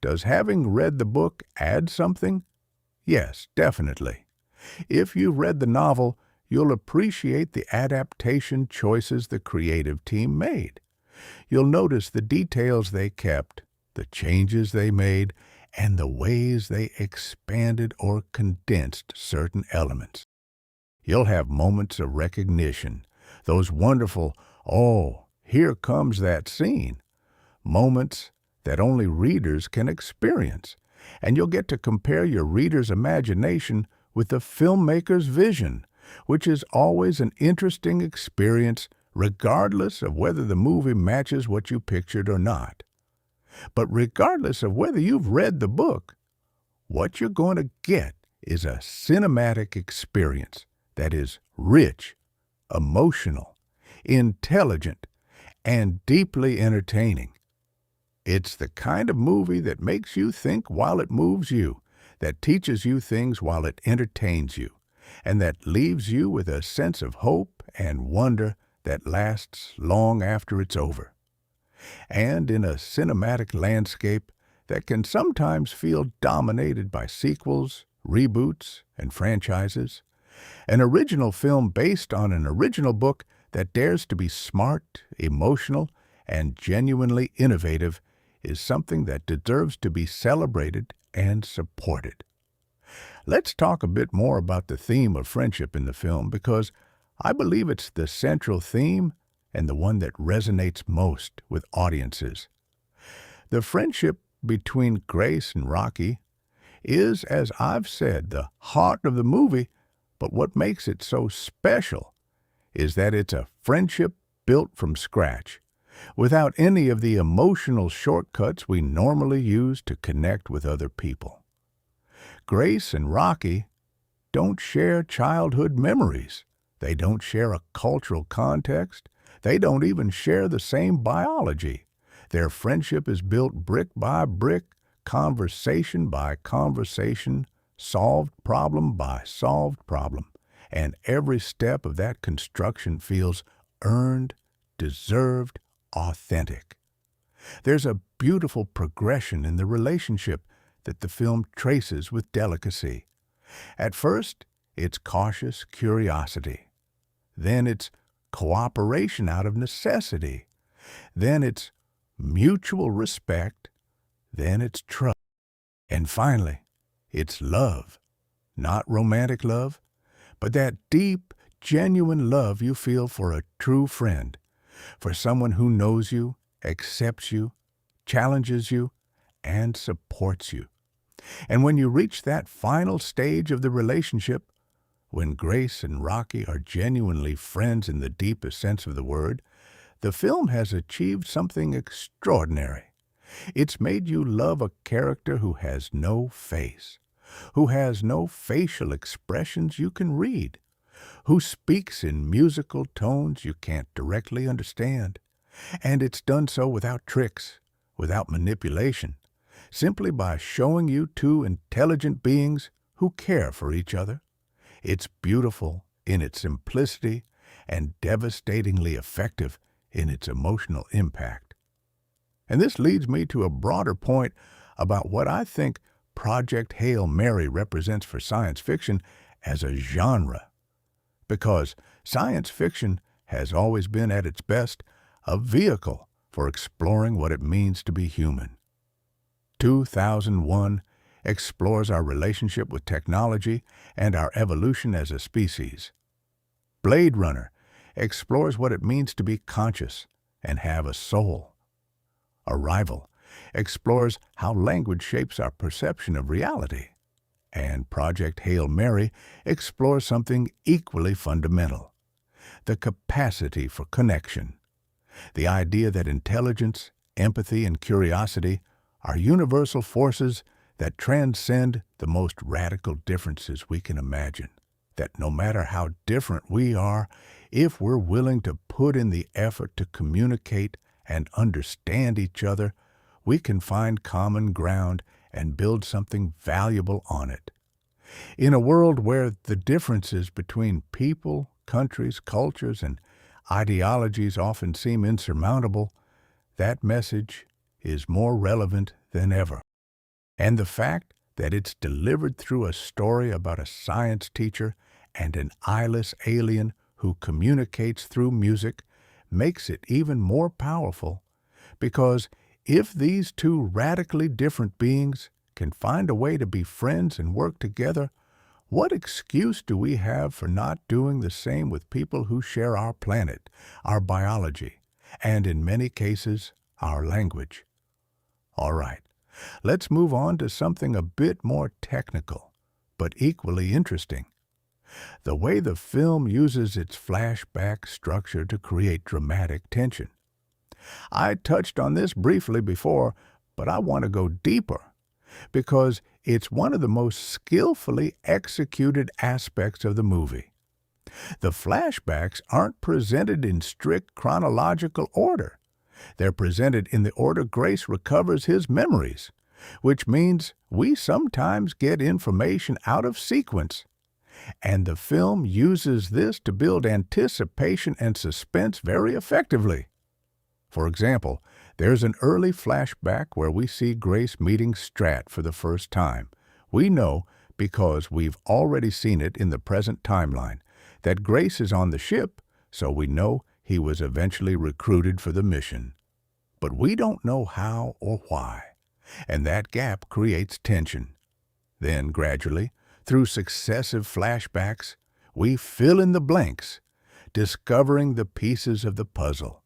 does having read the book add something? Yes, definitely. If you've read the novel, you'll appreciate the adaptation choices the creative team made. You'll notice the details they kept, the changes they made, and the ways they expanded or condensed certain elements. You'll have moments of recognition, those wonderful, "Oh, here comes that scene," moments that only readers can experience, and you'll get to compare your reader's imagination with the filmmaker's vision, which is always an interesting experience regardless of whether the movie matches what you pictured or not. But regardless of whether you've read the book, what you're going to get is a cinematic experience that is rich, emotional, intelligent, and deeply entertaining. It's the kind of movie that makes you think while it moves you, that teaches you things while it entertains you, and that leaves you with a sense of hope and wonder that lasts long after it's over. And in a cinematic landscape that can sometimes feel dominated by sequels, reboots, and franchises, an original film based on an original book that dares to be smart, emotional, and genuinely innovative is something that deserves to be celebrated and supported. Let's talk a bit more about the theme of friendship in the film, because I believe it's the central theme and the one that resonates most with audiences. The friendship between Grace and Rocky is, as I've said, the heart of the movie, but what makes it so special is that it's a friendship built from scratch, without any of the emotional shortcuts we normally use to connect with other people. Grace and Rocky don't share childhood memories. They don't share a cultural context. They don't even share the same biology. Their friendship is built brick by brick, conversation by conversation, solved problem by solved problem, and every step of that construction feels earned, deserved, authentic. There's a beautiful progression in the relationship that the film traces with delicacy. At first, it's cautious curiosity. Then it's cooperation out of necessity. Then it's mutual respect. Then it's trust. And finally, it's love. Not romantic love, but that deep, genuine love you feel for a true friend, for someone who knows you, accepts you, challenges you, and supports you. And when you reach that final stage of the relationship, when Grace and Rocky are genuinely friends in the deepest sense of the word, the film has achieved something extraordinary. It's made you love a character who has no face, who has no facial expressions you can read, who speaks in musical tones you can't directly understand. And it's done so without tricks, without manipulation, simply by showing you two intelligent beings who care for each other. It's beautiful in its simplicity and devastatingly effective in its emotional impact. And this leads me to a broader point about what I think Project Hail Mary represents for science fiction as a genre. Because science fiction has always been at its best a vehicle for exploring what it means to be human. 2001 explores our relationship with technology and our evolution as a species. Blade Runner explores what it means to be conscious and have a soul. Arrival explores how language shapes our perception of reality. And Project Hail Mary explores something equally fundamental: the capacity for connection. The idea that intelligence, empathy, and curiosity are universal forces that transcend the most radical differences we can imagine. That no matter how different we are, if we're willing to put in the effort to communicate and understand each other, we can find common ground and build something valuable on it. In a world where the differences between people, countries, cultures, and ideologies often seem insurmountable, that message is more relevant than ever. And the fact that it's delivered through a story about a science teacher and an eyeless alien who communicates through music makes it even more powerful, because if these two radically different beings can find a way to be friends and work together, what excuse do we have for not doing the same with people who share our planet, our biology, and in many cases, our language? All right, let's move on to something a bit more technical, but equally interesting. The way the film uses its flashback structure to create dramatic tension. I touched on this briefly before, but I want to go deeper, because it's one of the most skillfully executed aspects of the movie. The flashbacks aren't presented in strict chronological order. They're presented in the order Grace recovers his memories, which means we sometimes get information out of sequence. And the film uses this to build anticipation and suspense very effectively. For example, there's an early flashback where we see Grace meeting Strat for the first time. We know, because we've already seen it in the present timeline, that Grace is on the ship, so we know he was eventually recruited for the mission. But we don't know how or why, and that gap creates tension. Then, gradually, through successive flashbacks, we fill in the blanks, discovering the pieces of the puzzle.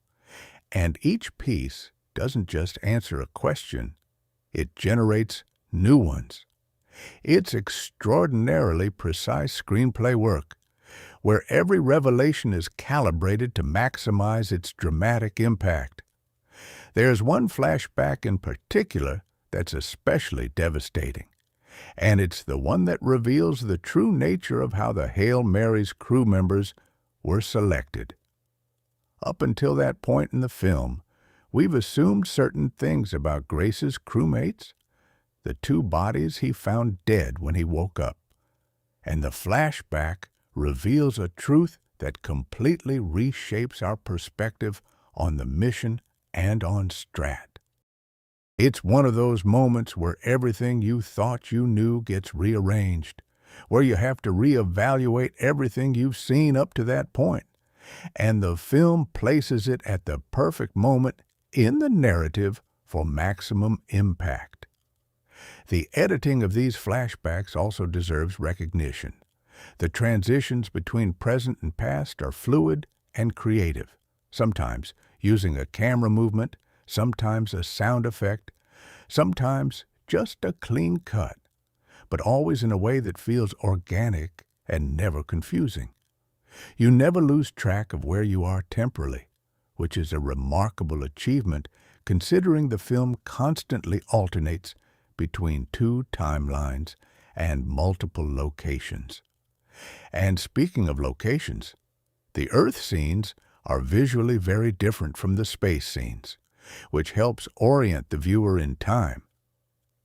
And each piece doesn't just answer a question, it generates new ones. It's extraordinarily precise screenplay work, where every revelation is calibrated to maximize its dramatic impact. There's one flashback in particular that's especially devastating, and it's the one that reveals the true nature of how the Hail Mary's crew members were selected. Up until that point in the film, we've assumed certain things about Grace's crewmates, the two bodies he found dead when he woke up, and the flashback reveals a truth that completely reshapes our perspective on the mission and on Strat. It's one of those moments where everything you thought you knew gets rearranged, where you have to reevaluate everything you've seen up to that point, and the film places it at the perfect moment in the narrative for maximum impact. The editing of these flashbacks also deserves recognition. The transitions between present and past are fluid and creative, sometimes using a camera movement, sometimes a sound effect, Sometimes just a clean cut, but always in a way that feels organic and never confusing. You never lose track of where you are temporally, which is a remarkable achievement considering the film constantly alternates between two timelines and multiple locations. And speaking of locations, the Earth scenes are visually very different from the space scenes, which helps orient the viewer in time.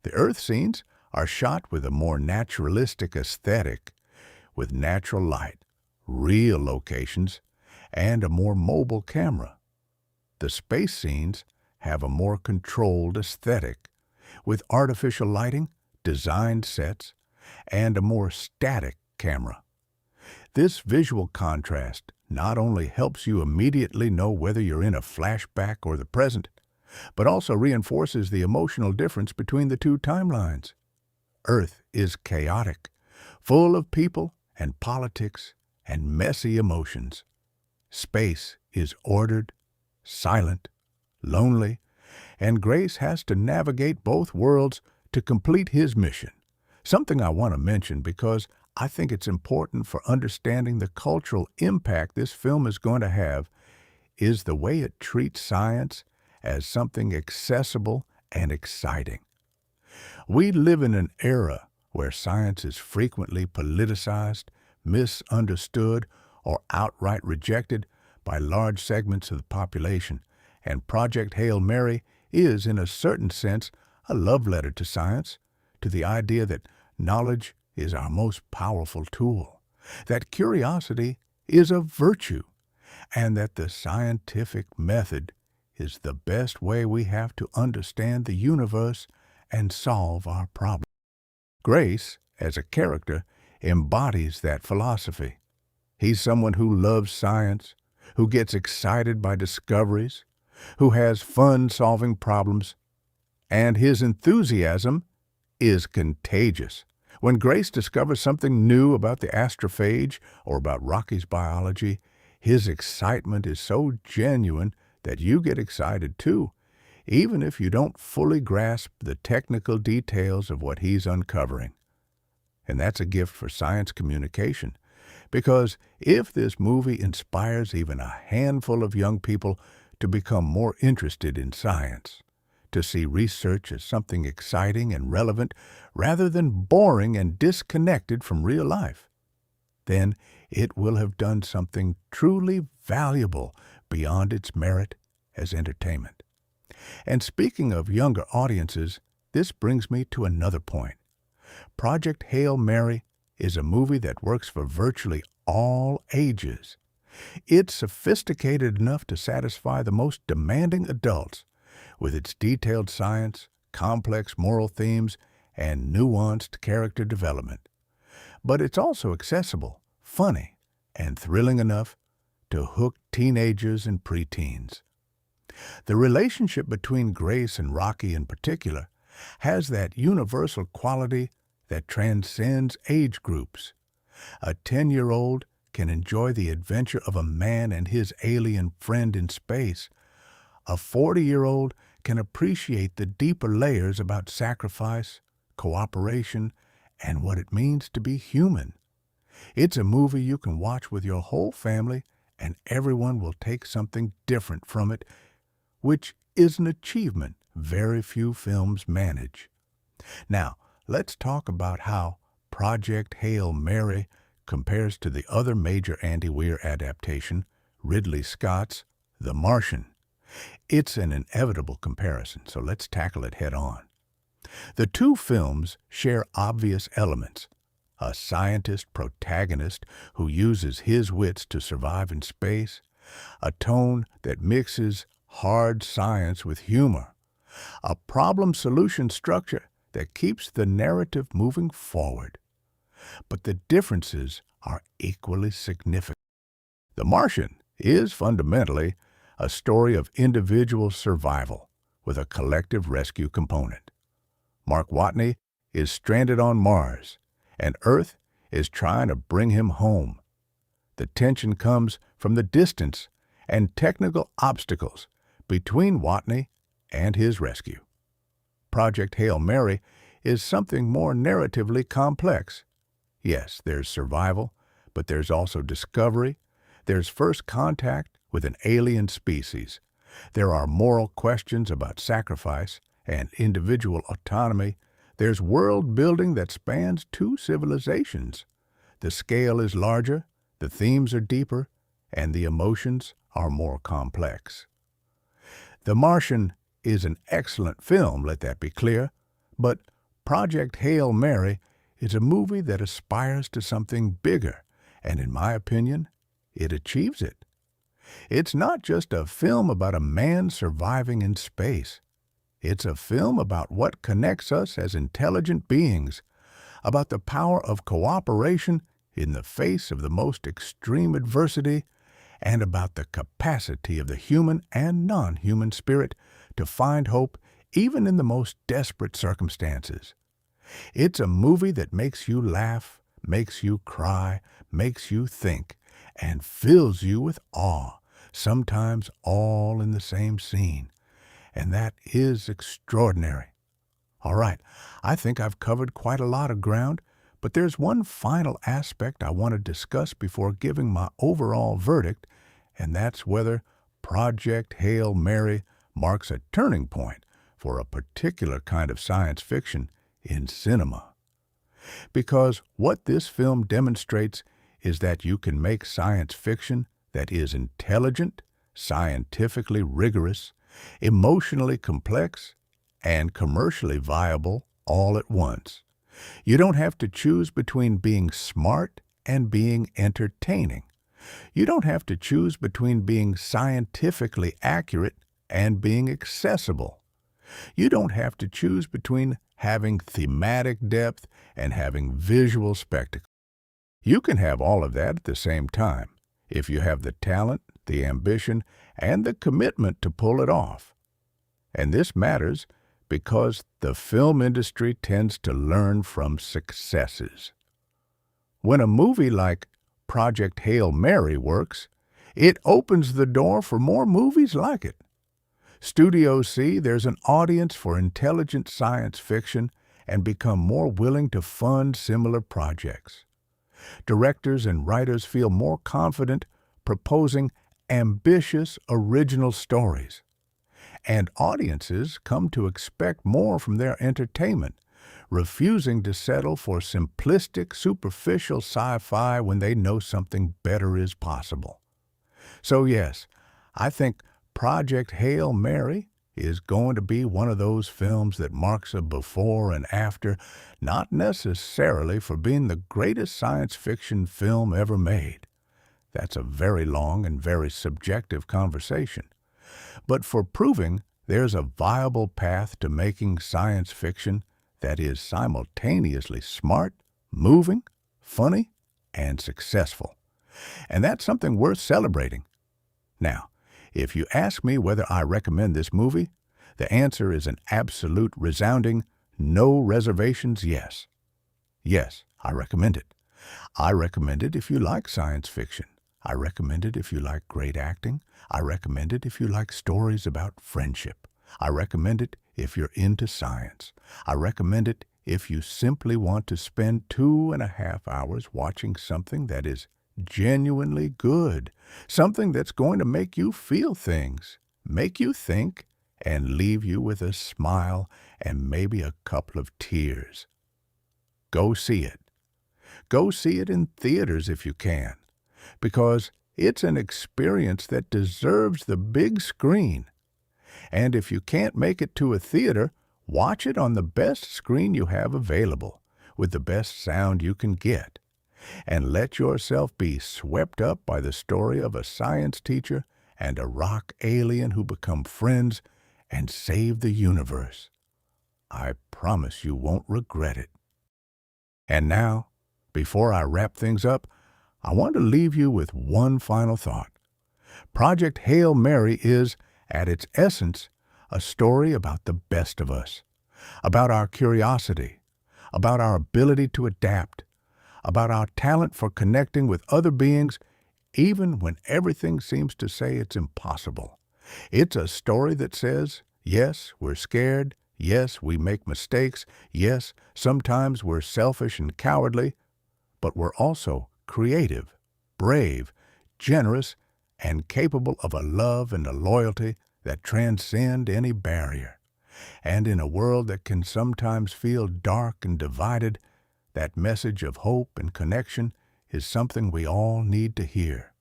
The Earth scenes are shot with a more naturalistic aesthetic, with natural light, real locations, and a more mobile camera. The space scenes have a more controlled aesthetic, with artificial lighting, designed sets, and a more static camera. This visual contrast not only helps you immediately know whether you're in a flashback or the present, but also reinforces the emotional difference between the two timelines. Earth is chaotic, full of people and politics and messy emotions. Space is ordered, silent, lonely, and Grace has to navigate both worlds to complete his mission. Something I want to mention because I think it's important for understanding the cultural impact this film is going to have is the way it treats science as something accessible and exciting. We live in an era where science is frequently politicized, misunderstood, or outright rejected by large segments of the population, and Project Hail Mary is, in a certain sense, a love letter to science, to the idea that knowledge is our most powerful tool, that curiosity is a virtue, and that the scientific method is the best way we have to understand the universe and solve our problems. Grace, as a character, embodies that philosophy. He's someone who loves science, who gets excited by discoveries, who has fun solving problems, and his enthusiasm is contagious. When Grace discovers something new about the astrophage or about Rocky's biology, his excitement is so genuine that you get excited too, even if you don't fully grasp the technical details of what he's uncovering. And that's a gift for science communication, because if this movie inspires even a handful of young people to become more interested in science, to see research as something exciting and relevant rather than boring and disconnected from real life, then it will have done something truly valuable beyond its merit as entertainment. And speaking of younger audiences, this brings me to another point. Project Hail Mary is a movie that works for virtually all ages. It's sophisticated enough to satisfy the most demanding adults, with its detailed science, complex moral themes, and nuanced character development. But it's also accessible, funny, and thrilling enough to hook teenagers and preteens. The relationship between Grace and Rocky in particular has that universal quality that transcends age groups. A 10-year-old can enjoy the adventure of a man and his alien friend in space. A 40-year-old can appreciate the deeper layers about sacrifice, cooperation, and what it means to be human. It's a movie you can watch with your whole family, and everyone will take something different from it, which is an achievement very few films manage. Now, let's talk about how Project Hail Mary compares to the other major Andy Weir adaptation, Ridley Scott's The Martian. It's an inevitable comparison, so let's tackle it head on. The two films share obvious elements: a scientist protagonist who uses his wits to survive in space, a tone that mixes hard science with humor, a problem-solution structure that keeps the narrative moving forward. But the differences are equally significant. The Martian is fundamentally a story of individual survival with a collective rescue component. Mark Watney is stranded on Mars, and Earth is trying to bring him home. The tension comes from the distance and technical obstacles between Watney and his rescue. Project Hail Mary is something more narratively complex. Yes, there's survival, but there's also discovery. There's first contact with an alien species. There are moral questions about sacrifice and individual autonomy. There's world building that spans two civilizations. The scale is larger, the themes are deeper, and the emotions are more complex. The Martian is an excellent film, let that be clear, but Project Hail Mary is a movie that aspires to something bigger, and in my opinion, it achieves it. It's not just a film about a man surviving in space. It's a film about what connects us as intelligent beings, about the power of cooperation in the face of the most extreme adversity, and about the capacity of the human and non-human spirit to find hope even in the most desperate circumstances. It's a movie that makes you laugh, makes you cry, makes you think, and fills you with awe, sometimes all in the same scene. And that is extraordinary. All right, I think I've covered quite a lot of ground, but there's one final aspect I want to discuss before giving my overall verdict, and that's whether Project Hail Mary marks a turning point for a particular kind of science fiction in cinema. Because what this film demonstrates is that you can make science fiction that is intelligent, scientifically rigorous, emotionally complex, and commercially viable all at once. You don't have to choose between being smart and being entertaining. You don't have to choose between being scientifically accurate and being accessible. You don't have to choose between having thematic depth and having visual spectacle. You can have all of that at the same time if you have the talent, the ambition, and the commitment to pull it off. And this matters because the film industry tends to learn from successes. When a movie like Project Hail Mary works, it opens the door for more movies like it. Studios see there's an audience for intelligent science fiction and become more willing to fund similar projects. Directors and writers feel more confident proposing ambitious, original stories. And audiences come to expect more from their entertainment, refusing to settle for simplistic, superficial sci-fi when they know something better is possible. So yes, I think Project Hail Mary is going to be one of those films that marks a before and after, not necessarily for being the greatest science fiction film ever made. That's a very long and very subjective conversation. But for proving there's a viable path to making science fiction that is simultaneously smart, moving, funny, and successful. And that's something worth celebrating. Now, if you ask me whether I recommend this movie, the answer is an absolute resounding, no reservations yes. Yes, I recommend it. I recommend it if you like science fiction. I recommend it if you like great acting. I recommend it if you like stories about friendship. I recommend it if you're into science. I recommend it if you simply want to spend 2.5 hours watching something that is genuinely good, something that's going to make you feel things, make you think, and leave you with a smile and maybe a couple of tears. Go see it. Go see it in theaters if you can, because it's an experience that deserves the big screen. And if you can't make it to a theater, watch it on the best screen you have available, with the best sound you can get. And let yourself be swept up by the story of a science teacher and a rock alien who become friends and save the universe. I promise you won't regret it. And now, before I wrap things up, I want to leave you with one final thought. Project Hail Mary is, at its essence, a story about the best of us, about our curiosity, about our ability to adapt, about our talent for connecting with other beings even when everything seems to say it's impossible. It's a story that says, yes, we're scared, Yes, we make mistakes. Yes, sometimes we're selfish and cowardly, but we're also creative, brave, generous, and capable of a love and a loyalty that transcend any barrier. And in a world that can sometimes feel dark and divided, that message of hope and connection is something we all need to hear.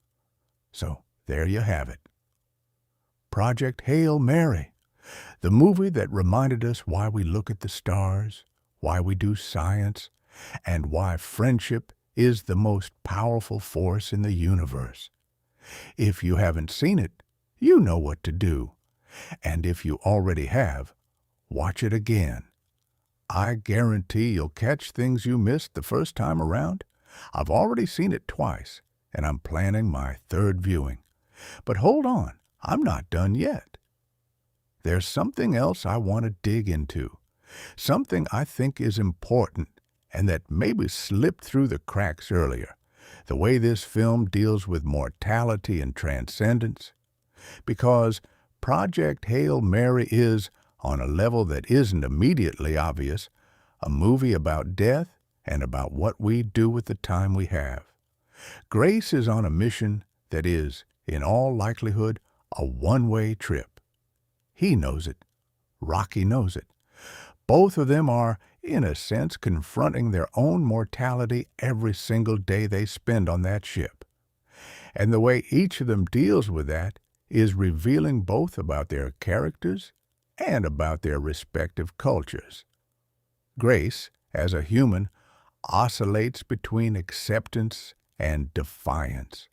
So there you have it. Project Hail Mary, the movie that reminded us why we look at the stars, why we do science, and why friendship is the most powerful force in the universe. If you haven't seen it, you know what to do. And if you already have, watch it again. I guarantee you'll catch things you missed the first time around. I've already seen it twice, and I'm planning my third viewing. But hold on, I'm not done yet. There's something else I want to dig into, something I think is important and that maybe slipped through the cracks earlier, the way this film deals with mortality and transcendence. Because Project Hail Mary is, on a level that isn't immediately obvious, a movie about death and about what we do with the time we have. Grace is on a mission that is, in all likelihood, a one-way trip. He knows it. Rocky knows it. Both of them are, in a sense, confronting their own mortality every single day they spend on that ship. And the way each of them deals with that is revealing both about their characters and about their respective cultures. Grace, as a human, oscillates between acceptance and defiance.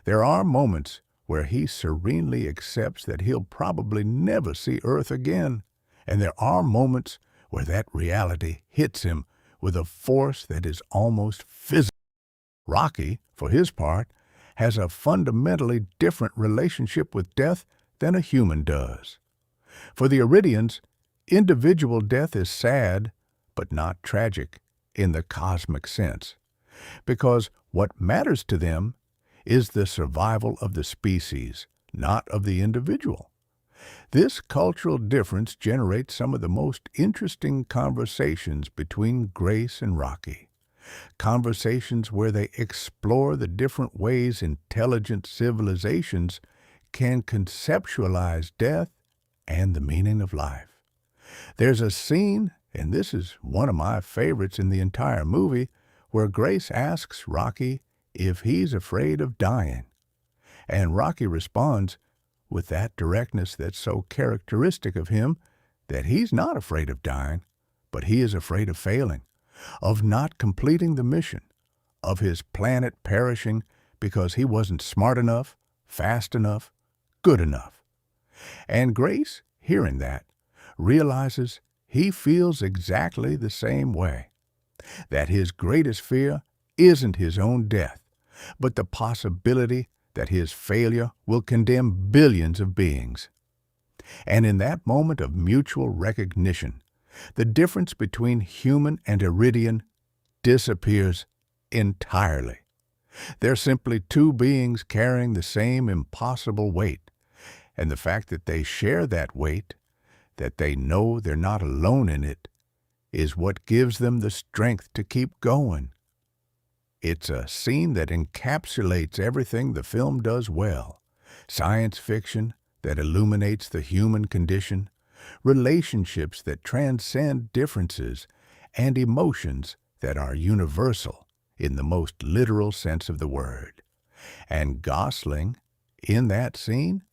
There are moments where he serenely accepts that he'll probably never see Earth again, and there are moments where that reality hits him with a force that is almost physical. Rocky, for his part, has a fundamentally different relationship with death than a human does. For the Iridians, individual death is sad, but not tragic in the cosmic sense, because what matters to them is the survival of the species, not of the individual. This cultural difference generates some of the most interesting conversations between Grace and Rocky. Conversations where they explore the different ways intelligent civilizations can conceptualize death and the meaning of life. There's a scene, and this is one of my favorites in the entire movie, where Grace asks Rocky if he's afraid of dying. And Rocky responds with that directness that's so characteristic of him, that he's not afraid of dying, but he is afraid of failing, of not completing the mission, of his planet perishing because he wasn't smart enough, fast enough, good enough. And Grace, hearing that, realizes he feels exactly the same way, that his greatest fear isn't his own death, but the possibility that his failure will condemn billions of beings. And in that moment of mutual recognition, the difference between human and Iridian disappears entirely. They're simply two beings carrying the same impossible weight, and the fact that they share that weight, that they know they're not alone in it, is what gives them the strength to keep going. It's a scene that encapsulates everything the film does well: science fiction that illuminates the human condition, relationships that transcend differences, and emotions that are universal in the most literal sense of the word. And Gosling, in that scene,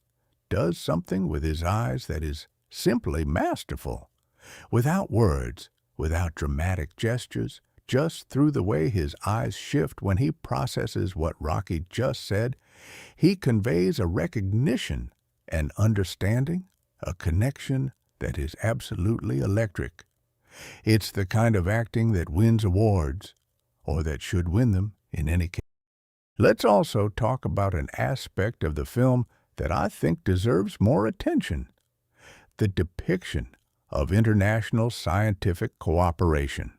does something with his eyes that is simply masterful. Without words, without dramatic gestures, just through the way his eyes shift when he processes what Rocky just said, he conveys a recognition, an understanding, a connection that is absolutely electric. It's the kind of acting that wins awards, or that should win them in any case. Let's also talk about an aspect of the film that I think deserves more attention: the depiction of international scientific cooperation.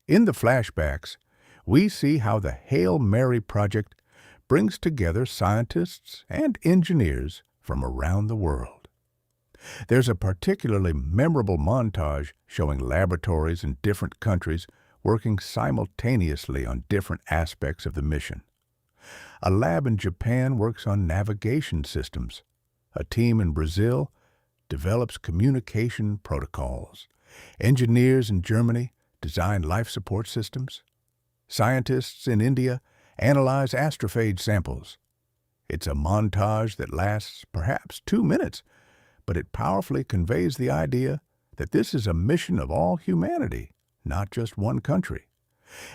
In the flashbacks, we see how the Hail Mary project brings together scientists and engineers from around the world. There's a particularly memorable montage showing laboratories in different countries working simultaneously on different aspects of the mission. A lab in Japan works on navigation systems. A team in Brazil develops communication protocols. Engineers in Germany design life support systems. Scientists in India analyze astrophage samples. It's a montage that lasts perhaps 2 minutes, but it powerfully conveys the idea that this is a mission of all humanity, not just one country.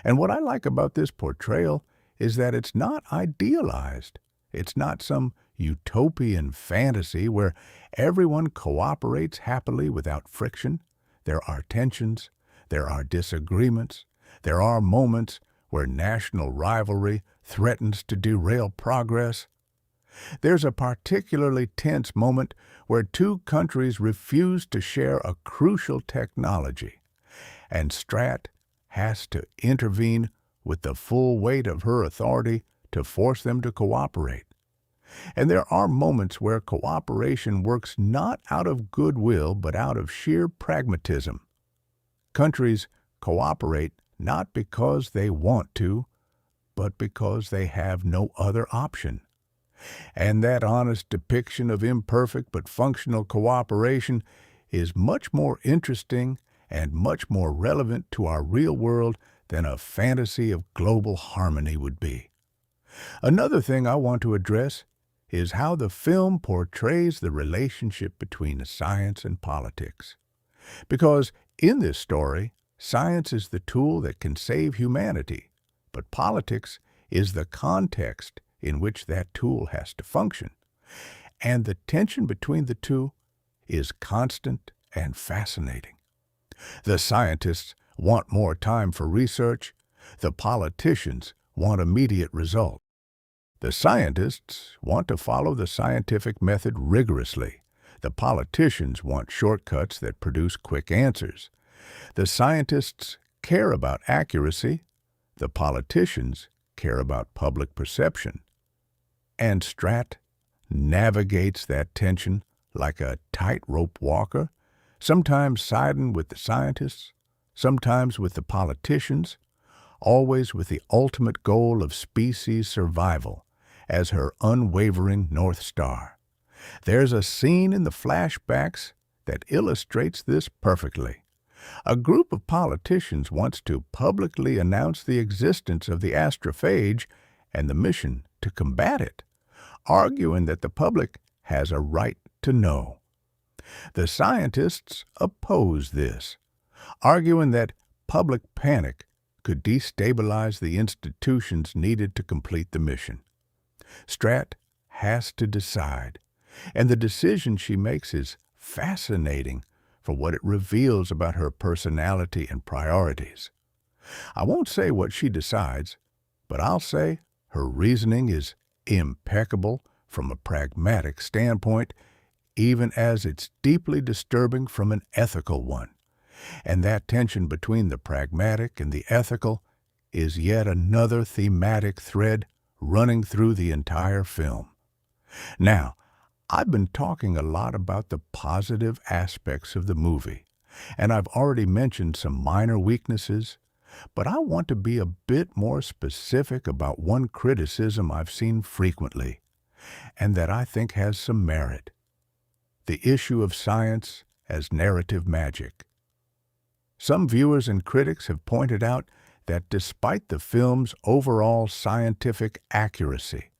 And what I like about this portrayal is that it's not idealized. It's not some utopian fantasy where everyone cooperates happily without friction. There are tensions, there are disagreements, there are moments where national rivalry threatens to derail progress. There's a particularly tense moment where two countries refuse to share a crucial technology, and Strat has to intervene with the full weight of her authority to force them to cooperate. And there are moments where cooperation works not out of goodwill but out of sheer pragmatism. Countries cooperate not because they want to, but because they have no other option. And that honest depiction of imperfect but functional cooperation is much more interesting and much more relevant to our real world than a fantasy of global harmony would be. Another thing I want to address is how the film portrays the relationship between science and politics. Because in this story, science is the tool that can save humanity, but politics is the context in which that tool has to function. And the tension between the two is constant and fascinating. The scientists want more time for research. The politicians want immediate results. The scientists want to follow the scientific method rigorously. The politicians want shortcuts that produce quick answers. The scientists care about accuracy. The politicians care about public perception. And Strat navigates that tension like a tightrope walker, sometimes siding with the scientists, sometimes with the politicians, always with the ultimate goal of species survival as her unwavering North Star. There's a scene in the flashbacks that illustrates this perfectly. A group of politicians wants to publicly announce the existence of the astrophage and the mission to combat it, arguing that the public has a right to know. The scientists oppose this, arguing that public panic could destabilize the institutions needed to complete the mission. Strat has to decide, and the decision she makes is fascinating for what it reveals about her personality and priorities. I won't say what she decides, but I'll say her reasoning is impeccable from a pragmatic standpoint, even as it's deeply disturbing from an ethical one. And that tension between the pragmatic and the ethical is yet another thematic thread running through the entire film. Now, I've been talking a lot about the positive aspects of the movie, and I've already mentioned some minor weaknesses, but I want to be a bit more specific about one criticism I've seen frequently, and that I think has some merit: the issue of science as narrative magic. Some viewers and critics have pointed out that despite the film's overall scientific accuracy,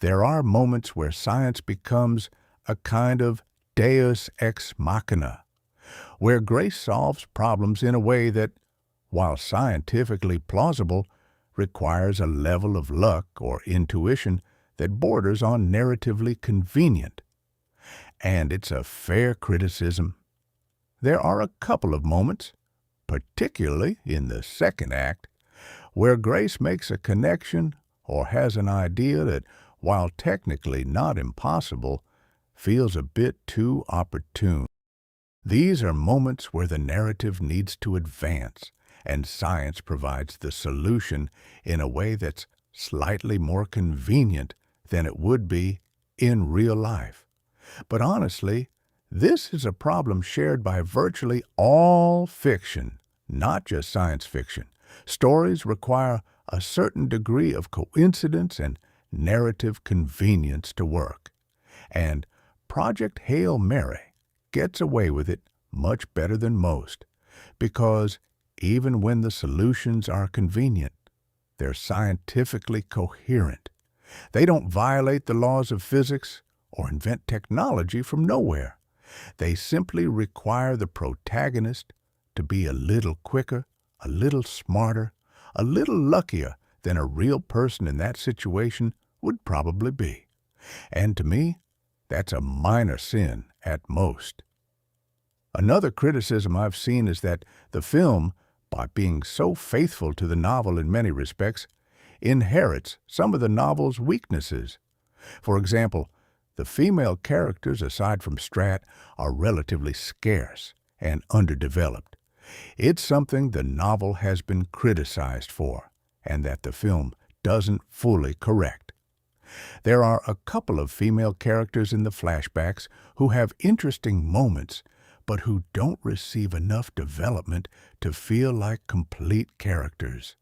there are moments where science becomes a kind of deus ex machina, where Grace solves problems in a way that, while scientifically plausible, requires a level of luck or intuition that borders on narratively convenient. And it's a fair criticism. There are a couple of moments, particularly in the second act, where Grace makes a connection or has an idea that, while technically not impossible, feels a bit too opportune. These are moments where the narrative needs to advance, and science provides the solution in a way that's slightly more convenient than it would be in real life. But honestly, This is a problem shared by virtually all fiction, not just science fiction. Stories require a certain degree of coincidence and narrative convenience to work. And Project Hail Mary gets away with it much better than most, because even when the solutions are convenient, they're scientifically coherent. They don't violate the laws of physics or invent technology from nowhere. They simply require the protagonist to be a little quicker, a little smarter, a little luckier than a real person in that situation would probably be. And to me, that's a minor sin at most. Another criticism I've seen is that the film, by being so faithful to the novel in many respects, inherits some of the novel's weaknesses. For example, the female characters, aside from Strat, are relatively scarce and underdeveloped. It's something the novel has been criticized for, and that the film doesn't fully correct. There are a couple of female characters in the flashbacks who have interesting moments, but who don't receive enough development to feel like complete characters.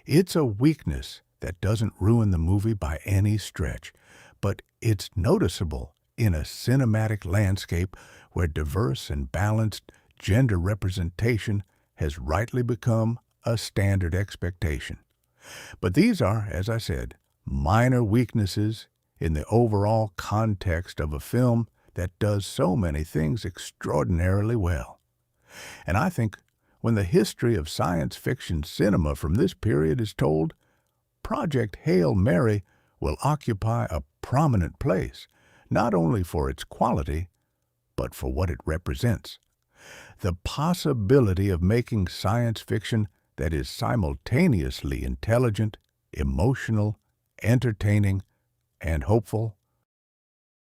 It's a weakness that doesn't ruin the movie by any stretch, but it's noticeable in a cinematic landscape where diverse and balanced gender representation has rightly become a standard expectation. But these are, as I said, minor weaknesses in the overall context of a film that does so many things extraordinarily well. And I think when the history of science fiction cinema from this period is told, Project Hail Mary will occupy a prominent place, not only for its quality, but for what it represents. The possibility of making science fiction that is simultaneously intelligent, emotional, entertaining, and hopeful.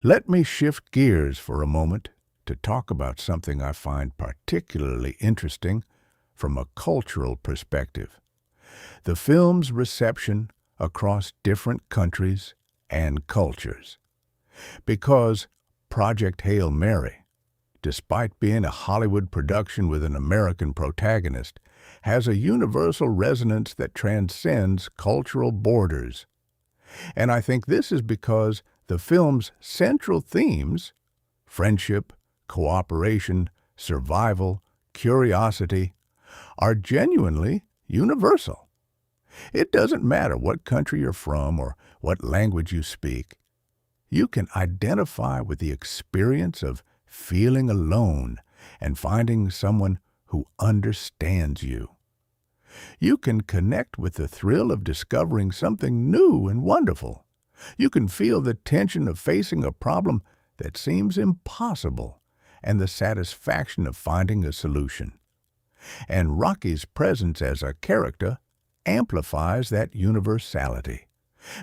Let me shift gears for a moment to talk about something I find particularly interesting from a cultural perspective: the film's reception across different countries and cultures. Because Project Hail Mary, despite being a Hollywood production with an American protagonist, has a universal resonance that transcends cultural borders. And I think this is because the film's central themes, friendship, cooperation, survival, curiosity, are genuinely universal. It doesn't matter what country you're from or what language you speak. You can identify with the experience of feeling alone and finding someone who understands you. You can connect with the thrill of discovering something new and wonderful. You can feel the tension of facing a problem that seems impossible and the satisfaction of finding a solution. And Rocky's presence as a character amplifies that universality,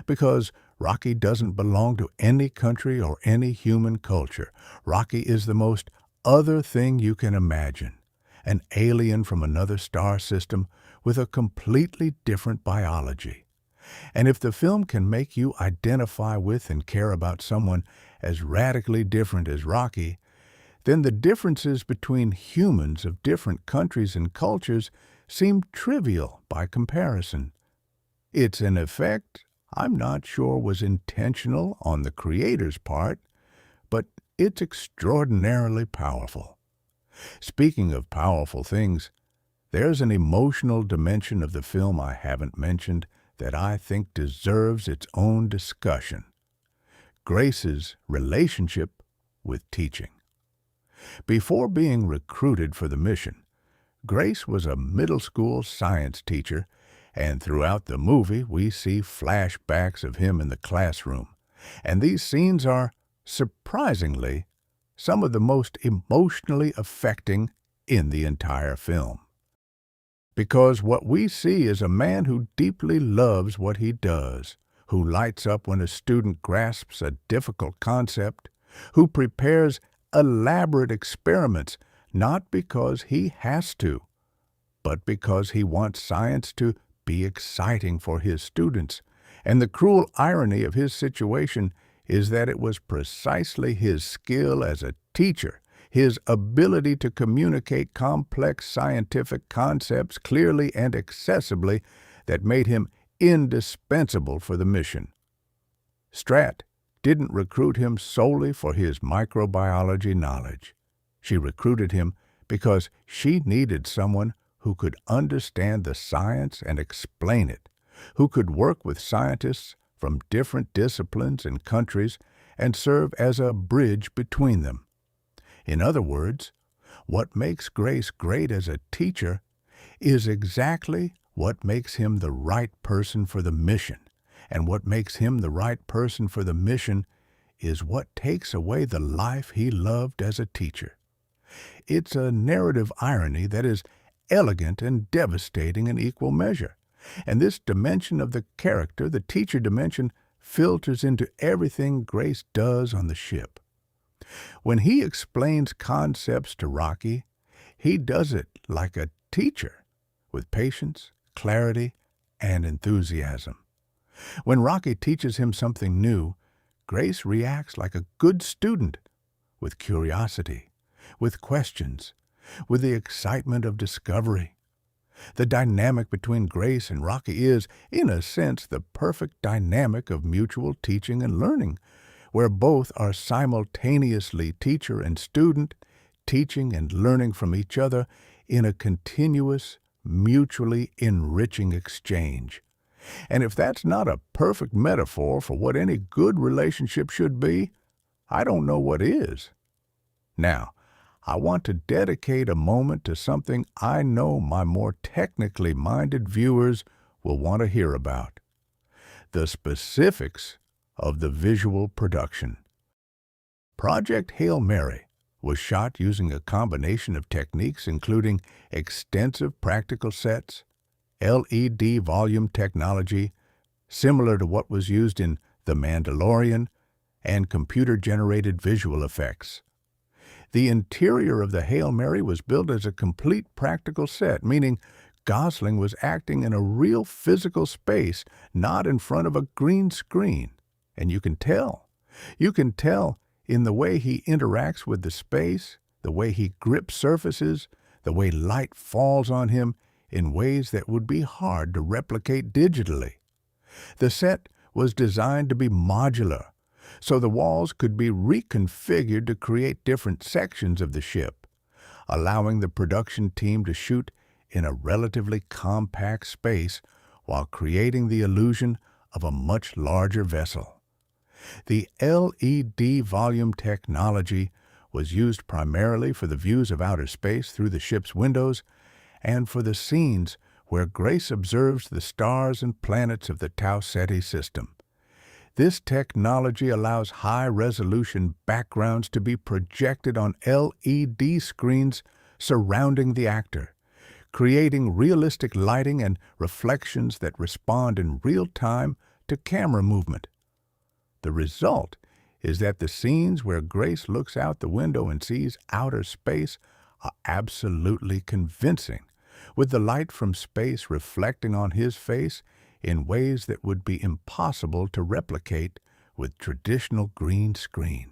because Rocky doesn't belong to any country or any human culture. Rocky is the most other thing you can imagine, an alien from another star system with a completely different biology. And if the film can make you identify with and care about someone as radically different as Rocky, then the differences between humans of different countries and cultures seem trivial by comparison. It's an effect I'm not sure was intentional on the creator's part, but it's extraordinarily powerful. Speaking of powerful things, there's an emotional dimension of the film I haven't mentioned that I think deserves its own discussion: Grace's relationship with teaching. Before being recruited for the mission, Grace was a middle school science teacher, and throughout the movie we see flashbacks of him in the classroom. And these scenes are, surprisingly, some of the most emotionally affecting in the entire film. Because what we see is a man who deeply loves what he does, who lights up when a student grasps a difficult concept, who prepares elaborate experiments not because he has to, but because he wants science to be exciting for his students. And the cruel irony of his situation is that it was precisely his skill as a teacher his ability to communicate complex scientific concepts clearly and accessibly that made him indispensable for the mission. Strat didn't recruit him solely for his microbiology knowledge. She recruited him because she needed someone who could understand the science and explain it, who could work with scientists from different disciplines and countries and serve as a bridge between them. In other words, what makes Grace great as a teacher is exactly what makes him the right person for the mission, and what makes him the right person for the mission is what takes away the life he loved as a teacher. It's a narrative irony that is elegant and devastating in equal measure, and this dimension of the character, the teacher dimension, filters into everything Grace does on the ship. When he explains concepts to Rocky, he does it like a teacher, with patience, clarity, and enthusiasm. When Rocky teaches him something new, Grace reacts like a good student, with curiosity, with questions, with the excitement of discovery. The dynamic between Grace and Rocky is, in a sense, the perfect dynamic of mutual teaching and learning, where both are simultaneously teacher and student, teaching and learning from each other in a continuous, mutually enriching exchange. And if that's not a perfect metaphor for what any good relationship should be, I don't know what is. Now, I want to dedicate a moment to something I know my more technically minded viewers will want to hear about: the specifics of the visual production. Project Hail Mary was shot using a combination of techniques including extensive practical sets, LED volume technology, similar to what was used in The Mandalorian, and computer-generated visual effects. The interior of the Hail Mary was built as a complete practical set, meaning Gosling was acting in a real physical space, not in front of a green screen. And you can tell. You can tell in the way he interacts with the space, the way he grips surfaces, the way light falls on him in ways that would be hard to replicate digitally. The set was designed to be modular, so the walls could be reconfigured to create different sections of the ship, allowing the production team to shoot in a relatively compact space while creating the illusion of a much larger vessel. The LED volume technology was used primarily for the views of outer space through the ship's windows and for the scenes where Grace observes the stars and planets of the Tau Ceti system. This technology allows high-resolution backgrounds to be projected on LED screens surrounding the actor, creating realistic lighting and reflections that respond in real time to camera movement. The result is that the scenes where Grace looks out the window and sees outer space are absolutely convincing, with the light from space reflecting on his face in ways that would be impossible to replicate with traditional green screen.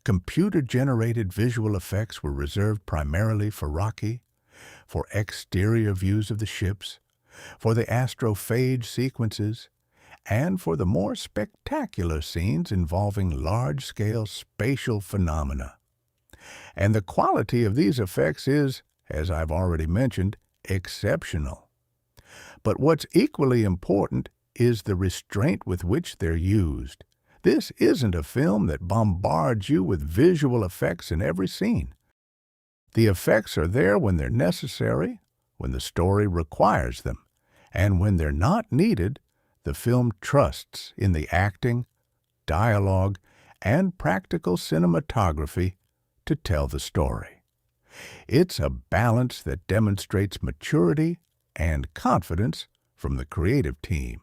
Computer-generated visual effects were reserved primarily for Rocky, for exterior views of the ships, for the astrophage sequences, and for the more spectacular scenes involving large-scale spatial phenomena. And the quality of these effects is, as I've already mentioned, exceptional. But what's equally important is the restraint with which they're used. This isn't a film that bombards you with visual effects in every scene. The effects are there when they're necessary, when the story requires them, and when they're not needed, the film trusts in the acting, dialogue, and practical cinematography to tell the story. It's a balance that demonstrates maturity and confidence from the creative team,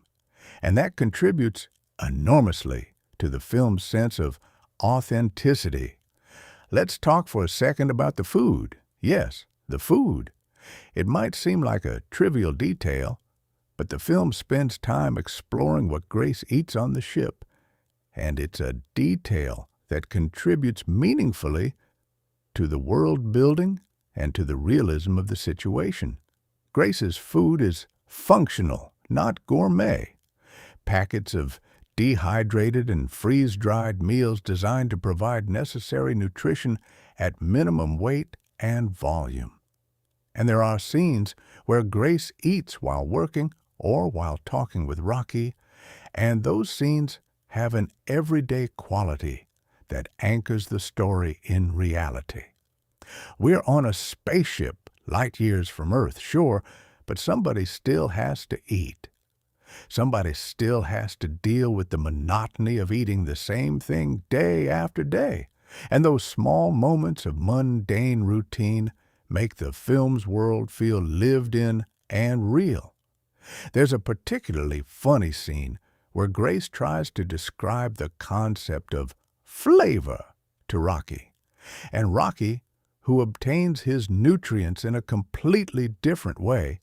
and that contributes enormously to the film's sense of authenticity. Let's talk for a second about the food. Yes, the food. It might seem like a trivial detail, but the film spends time exploring what Grace eats on the ship, and it's a detail that contributes meaningfully to the world building and to the realism of the situation. Grace's food is functional, not gourmet. Packets of dehydrated and freeze-dried meals designed to provide necessary nutrition at minimum weight and volume. And there are scenes where Grace eats while working or while talking with Rocky, and those scenes have an everyday quality that anchors the story in reality. We're on a spaceship light years from Earth, sure, but somebody still has to eat. Somebody still has to deal with the monotony of eating the same thing day after day. And those small moments of mundane routine make the film's world feel lived in and real. There's a particularly funny scene where Grace tries to describe the concept of flavor to Rocky. And Rocky, who obtains his nutrients in a completely different way,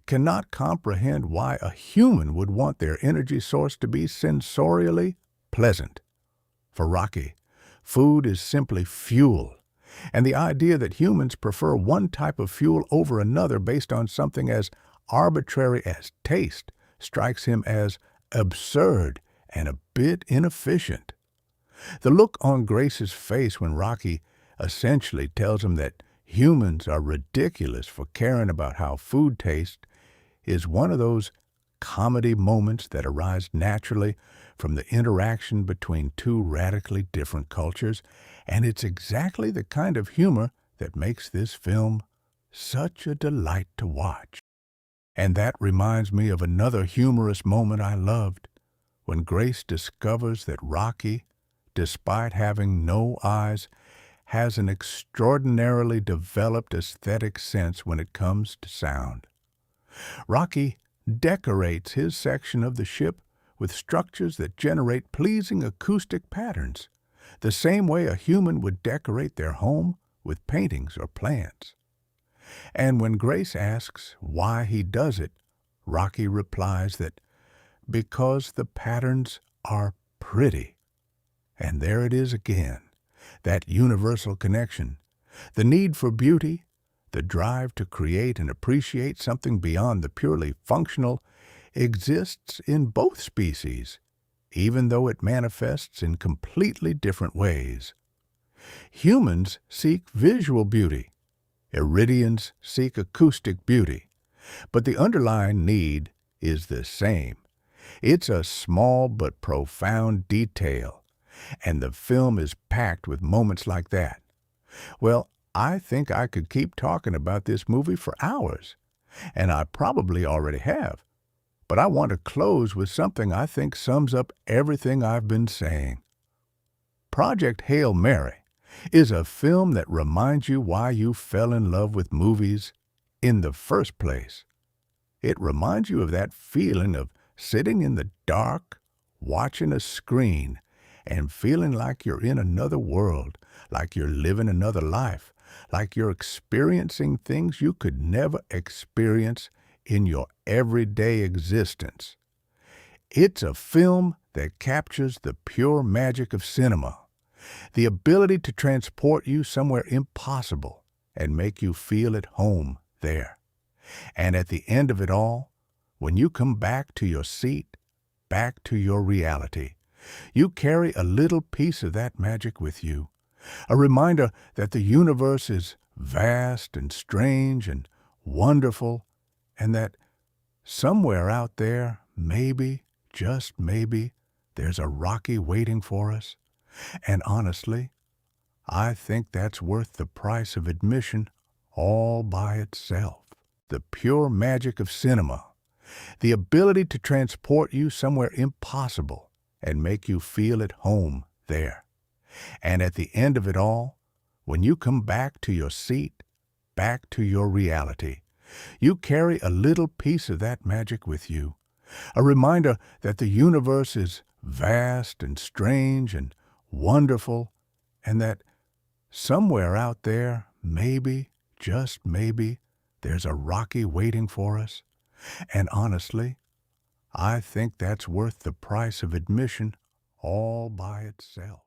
cannot comprehend why a human would want their energy source to be sensorially pleasant. For Rocky, food is simply fuel, and the idea that humans prefer one type of fuel over another based on something as arbitrary as taste strikes him as absurd and a bit inefficient. The look on Grace's face when Rocky essentially tells him that humans are ridiculous for caring about how food tastes is one of those comedy moments that arise naturally from the interaction between two radically different cultures, and it's exactly the kind of humor that makes this film such a delight to watch. And that reminds me of another humorous moment I loved, when Grace discovers that Rocky, despite having no eyes, has an extraordinarily developed aesthetic sense when it comes to sound. Rocky decorates his section of the ship with structures that generate pleasing acoustic patterns, the same way a human would decorate their home with paintings or plants. And when Grace asks why he does it, Rocky replies that because the patterns are pretty. And there it is again, that universal connection, the need for beauty, the drive to create and appreciate something beyond the purely functional, exists in both species, even though it manifests in completely different ways. Humans seek visual beauty. Iridians seek acoustic beauty. But the underlying need is the same. It's a small but profound detail, and the film is packed with moments like that. Well, I think I could keep talking about this movie for hours, and I probably already have. But I want to close with something I think sums up everything I've been saying. Project Hail Mary is a film that reminds you why you fell in love with movies in the first place. It reminds you of that feeling of sitting in the dark, watching a screen, and feeling like you're in another world, like you're living another life, like you're experiencing things you could never experience in your everyday existence. It's a film that captures the pure magic of cinema, the ability to transport you somewhere impossible and make you feel at home there. And at the end of it all, when you come back to your seat, back to your reality, you carry a little piece of that magic with you, a reminder that the universe is vast and strange and wonderful, and that somewhere out there, maybe, just maybe, there's a Rocky waiting for us. And honestly, I think that's worth the price of admission all by itself. The pure magic of cinema, the ability to transport you somewhere impossible and make you feel at home there. And at the end of it all, when you come back to your seat, back to your reality, you carry a little piece of that magic with you, a reminder that the universe is vast and strange and wonderful, and that somewhere out there, maybe, just maybe, there's a Rocky waiting for us. And honestly, I think that's worth the price of admission all by itself.